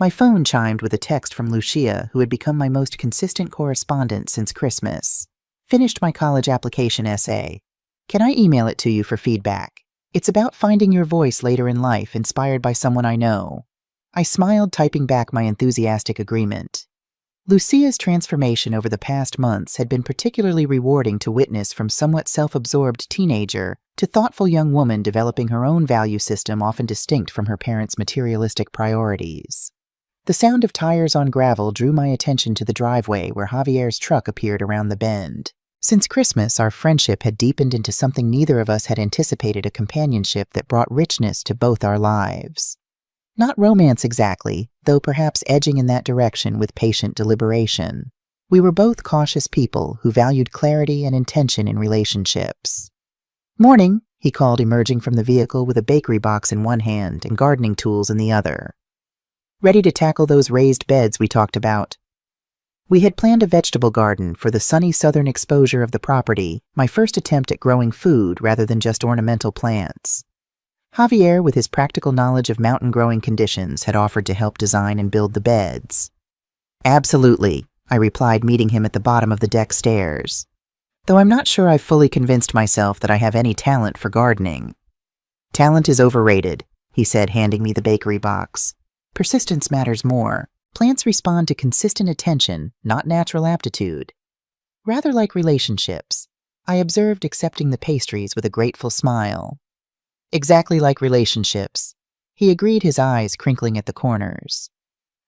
My phone chimed with a text from Lucia, who had become my most consistent correspondent since Christmas. Finished my college application essay. Can I email it to you for feedback? It's about finding your voice later in life, inspired by someone I know. I smiled, typing back my enthusiastic agreement. Lucia's transformation over the past months had been particularly rewarding to witness, from somewhat self-absorbed teenager to thoughtful young woman developing her own value system often distinct from her parents' materialistic priorities. The sound of tires on gravel drew my attention to the driveway where Javier's truck appeared around the bend. Since Christmas, our friendship had deepened into something neither of us had anticipated, a companionship that brought richness to both our lives. Not romance exactly, though perhaps edging in that direction with patient deliberation. We were both cautious people who valued clarity and intention in relationships. "Morning," he called, emerging from the vehicle with a bakery box in one hand and gardening tools in the other. "Ready to tackle those raised beds we talked about?" We had planned a vegetable garden for the sunny southern exposure of the property, my first attempt at growing food rather than just ornamental plants. Javier, with his practical knowledge of mountain-growing conditions, had offered to help design and build the beds. "Absolutely," I replied, meeting him at the bottom of the deck stairs. Though I'm not sure I've fully convinced myself that I have any talent for gardening. "Talent is overrated," he said, handing me the bakery box. "Persistence matters more. Plants respond to consistent attention, not natural aptitude." Rather like relationships, I observed, accepting the pastries with a grateful smile. "Exactly like relationships," he agreed, his eyes crinkling at the corners.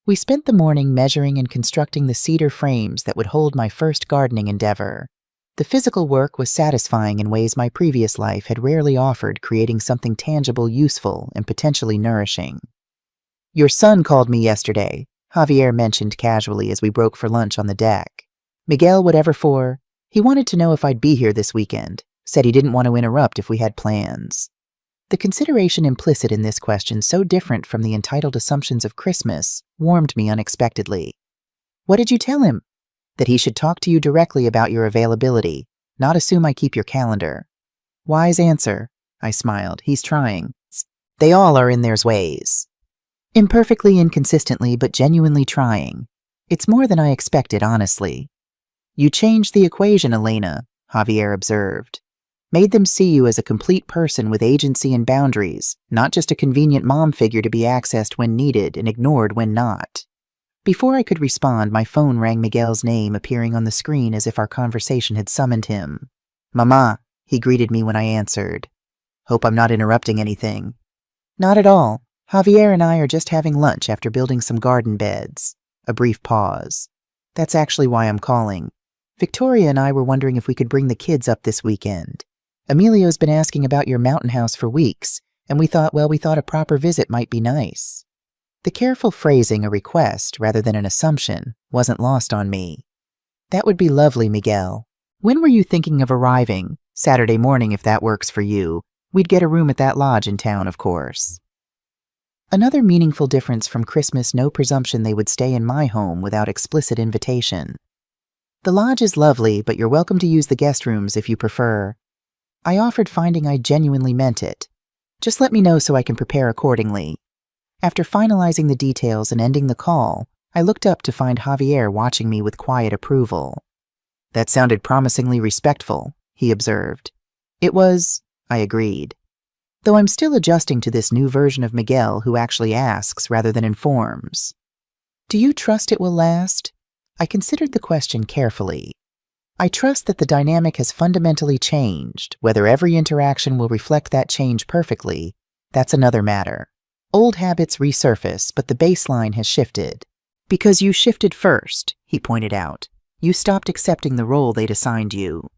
We spent the morning measuring and constructing the cedar frames that would hold my first gardening endeavor. The physical work was satisfying in ways my previous life had rarely offered, creating something tangible, useful, and potentially nourishing. "Your son called me yesterday," Javier mentioned casually as we broke for lunch on the deck. "Miguel, whatever for. He wanted to know if I'd be here this weekend. Said he didn't want to interrupt if we had plans." The consideration implicit in this question, so different from the entitled assumptions of Christmas, warmed me unexpectedly. "What did you tell him?" "That he should talk to you directly about your availability, not assume I keep your calendar." "Wise answer," I smiled. "He's trying." They all are in their ways. Imperfectly, inconsistently, but genuinely trying. It's more than I expected, honestly. "You changed the equation, Elena," Javier observed. "Made them see you as a complete person with agency and boundaries, not just a convenient mom figure to be accessed when needed and ignored when not." Before I could respond, my phone rang, Miguel's name appearing on the screen as if our conversation had summoned him. "Mama," he greeted me when I answered. "Hope I'm not interrupting anything." "Not at all. Javier and I are just having lunch after building some garden beds." A brief pause. "That's actually why I'm calling. Victoria and I were wondering if we could bring the kids up this weekend. Emilio's been asking about your mountain house for weeks, and we thought a proper visit might be nice." The careful phrasing, a request rather than an assumption, wasn't lost on me. "That would be lovely, Miguel. When were you thinking of arriving?" "Saturday morning, if that works for you. We'd get a room at that lodge in town, of course." Another meaningful difference from Christmas: no presumption they would stay in my home without explicit invitation. "The lodge is lovely, but you're welcome to use the guest rooms if you prefer." I offered, finding I genuinely meant it. "Just let me know so I can prepare accordingly." After finalizing the details and ending the call, I looked up to find Javier watching me with quiet approval. "That sounded promisingly respectful," he observed. "It was," I agreed. Though I'm still adjusting to this new version of Miguel who actually asks rather than informs. "Do you trust it will last?" I considered the question carefully. I trust that the dynamic has fundamentally changed. Whether every interaction will reflect that change perfectly, that's another matter. Old habits resurface, but the baseline has shifted. "Because you shifted first," he pointed out. "You stopped accepting the role they'd assigned you."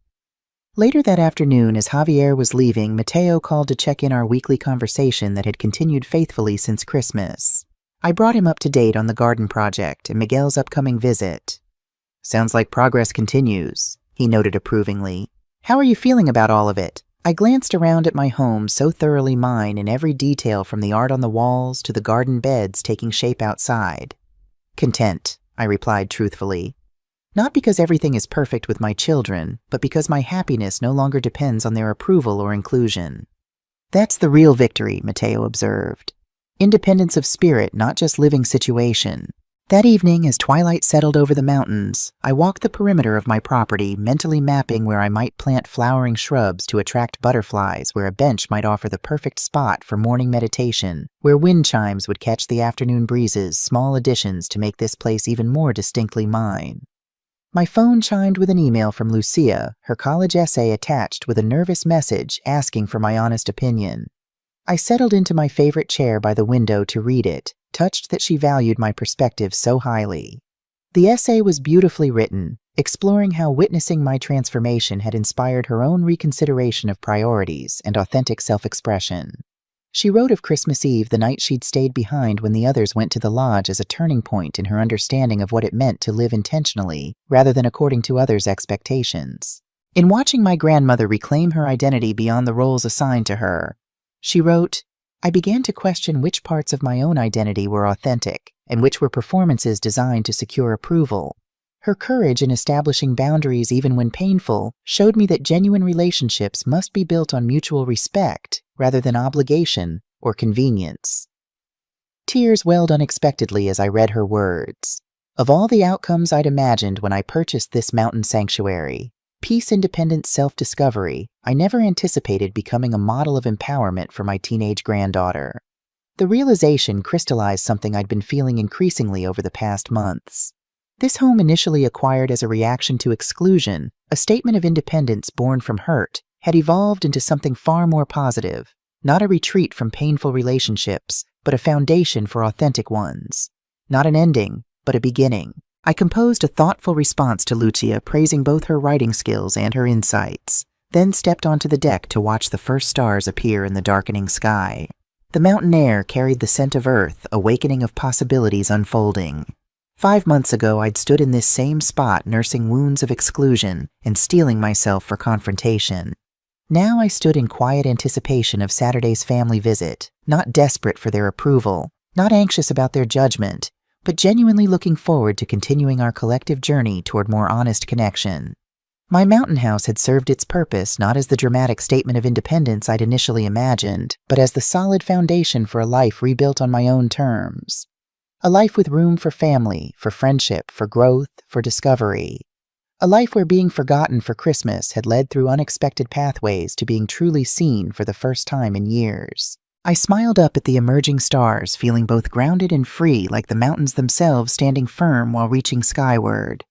Later that afternoon, as Javier was leaving, Mateo called to check in our weekly conversation that had continued faithfully since Christmas. I brought him up to date on the garden project and Miguel's upcoming visit. "Sounds like progress continues," he noted approvingly. "How are you feeling about all of it?" I glanced around at my home, so thoroughly mine in every detail, from the art on the walls to the garden beds taking shape outside. "Content," I replied truthfully. "Not because everything is perfect with my children, but because my happiness no longer depends on their approval or inclusion." "That's the real victory," Mateo observed. "Independence of spirit, not just living situation." That evening, as twilight settled over the mountains, I walked the perimeter of my property, mentally mapping where I might plant flowering shrubs to attract butterflies, where a bench might offer the perfect spot for morning meditation, where wind chimes would catch the afternoon breezes, small additions to make this place even more distinctly mine. My phone chimed with an email from Lucia, her college essay attached with a nervous message asking for my honest opinion. I settled into my favorite chair by the window to read it, touched that she valued my perspective so highly. The essay was beautifully written, exploring how witnessing my transformation had inspired her own reconsideration of priorities and authentic self-expression. She wrote of Christmas Eve, the night she'd stayed behind when the others went to the lodge, as a turning point in her understanding of what it meant to live intentionally rather than according to others' expectations. In watching my grandmother reclaim her identity beyond the roles assigned to her, she wrote, I began to question which parts of my own identity were authentic and which were performances designed to secure approval. Her courage in establishing boundaries even when painful showed me that genuine relationships must be built on mutual respect rather than obligation or convenience. Tears welled unexpectedly as I read her words. Of all the outcomes I'd imagined when I purchased this mountain sanctuary, peace, independence, self-discovery, I never anticipated becoming a model of empowerment for my teenage granddaughter. The realization crystallized something I'd been feeling increasingly over the past months. This home, initially acquired as a reaction to exclusion, a statement of independence born from hurt, had evolved into something far more positive, not a retreat from painful relationships, but a foundation for authentic ones. Not an ending, but a beginning. I composed a thoughtful response to Lucia, praising both her writing skills and her insights, then stepped onto the deck to watch the first stars appear in the darkening sky. The mountain air carried the scent of earth, awakening of possibilities unfolding. 5 months ago, I'd stood in this same spot nursing wounds of exclusion and steeling myself for confrontation. Now I stood in quiet anticipation of Saturday's family visit, not desperate for their approval, not anxious about their judgment, but genuinely looking forward to continuing our collective journey toward more honest connection. My mountain house had served its purpose not as the dramatic statement of independence I'd initially imagined, but as the solid foundation for a life rebuilt on my own terms. A life with room for family, for friendship, for growth, for discovery. A life where being forgotten for Christmas had led through unexpected pathways to being truly seen for the first time in years. I smiled up at the emerging stars, feeling both grounded and free, like the mountains themselves standing firm while reaching skyward.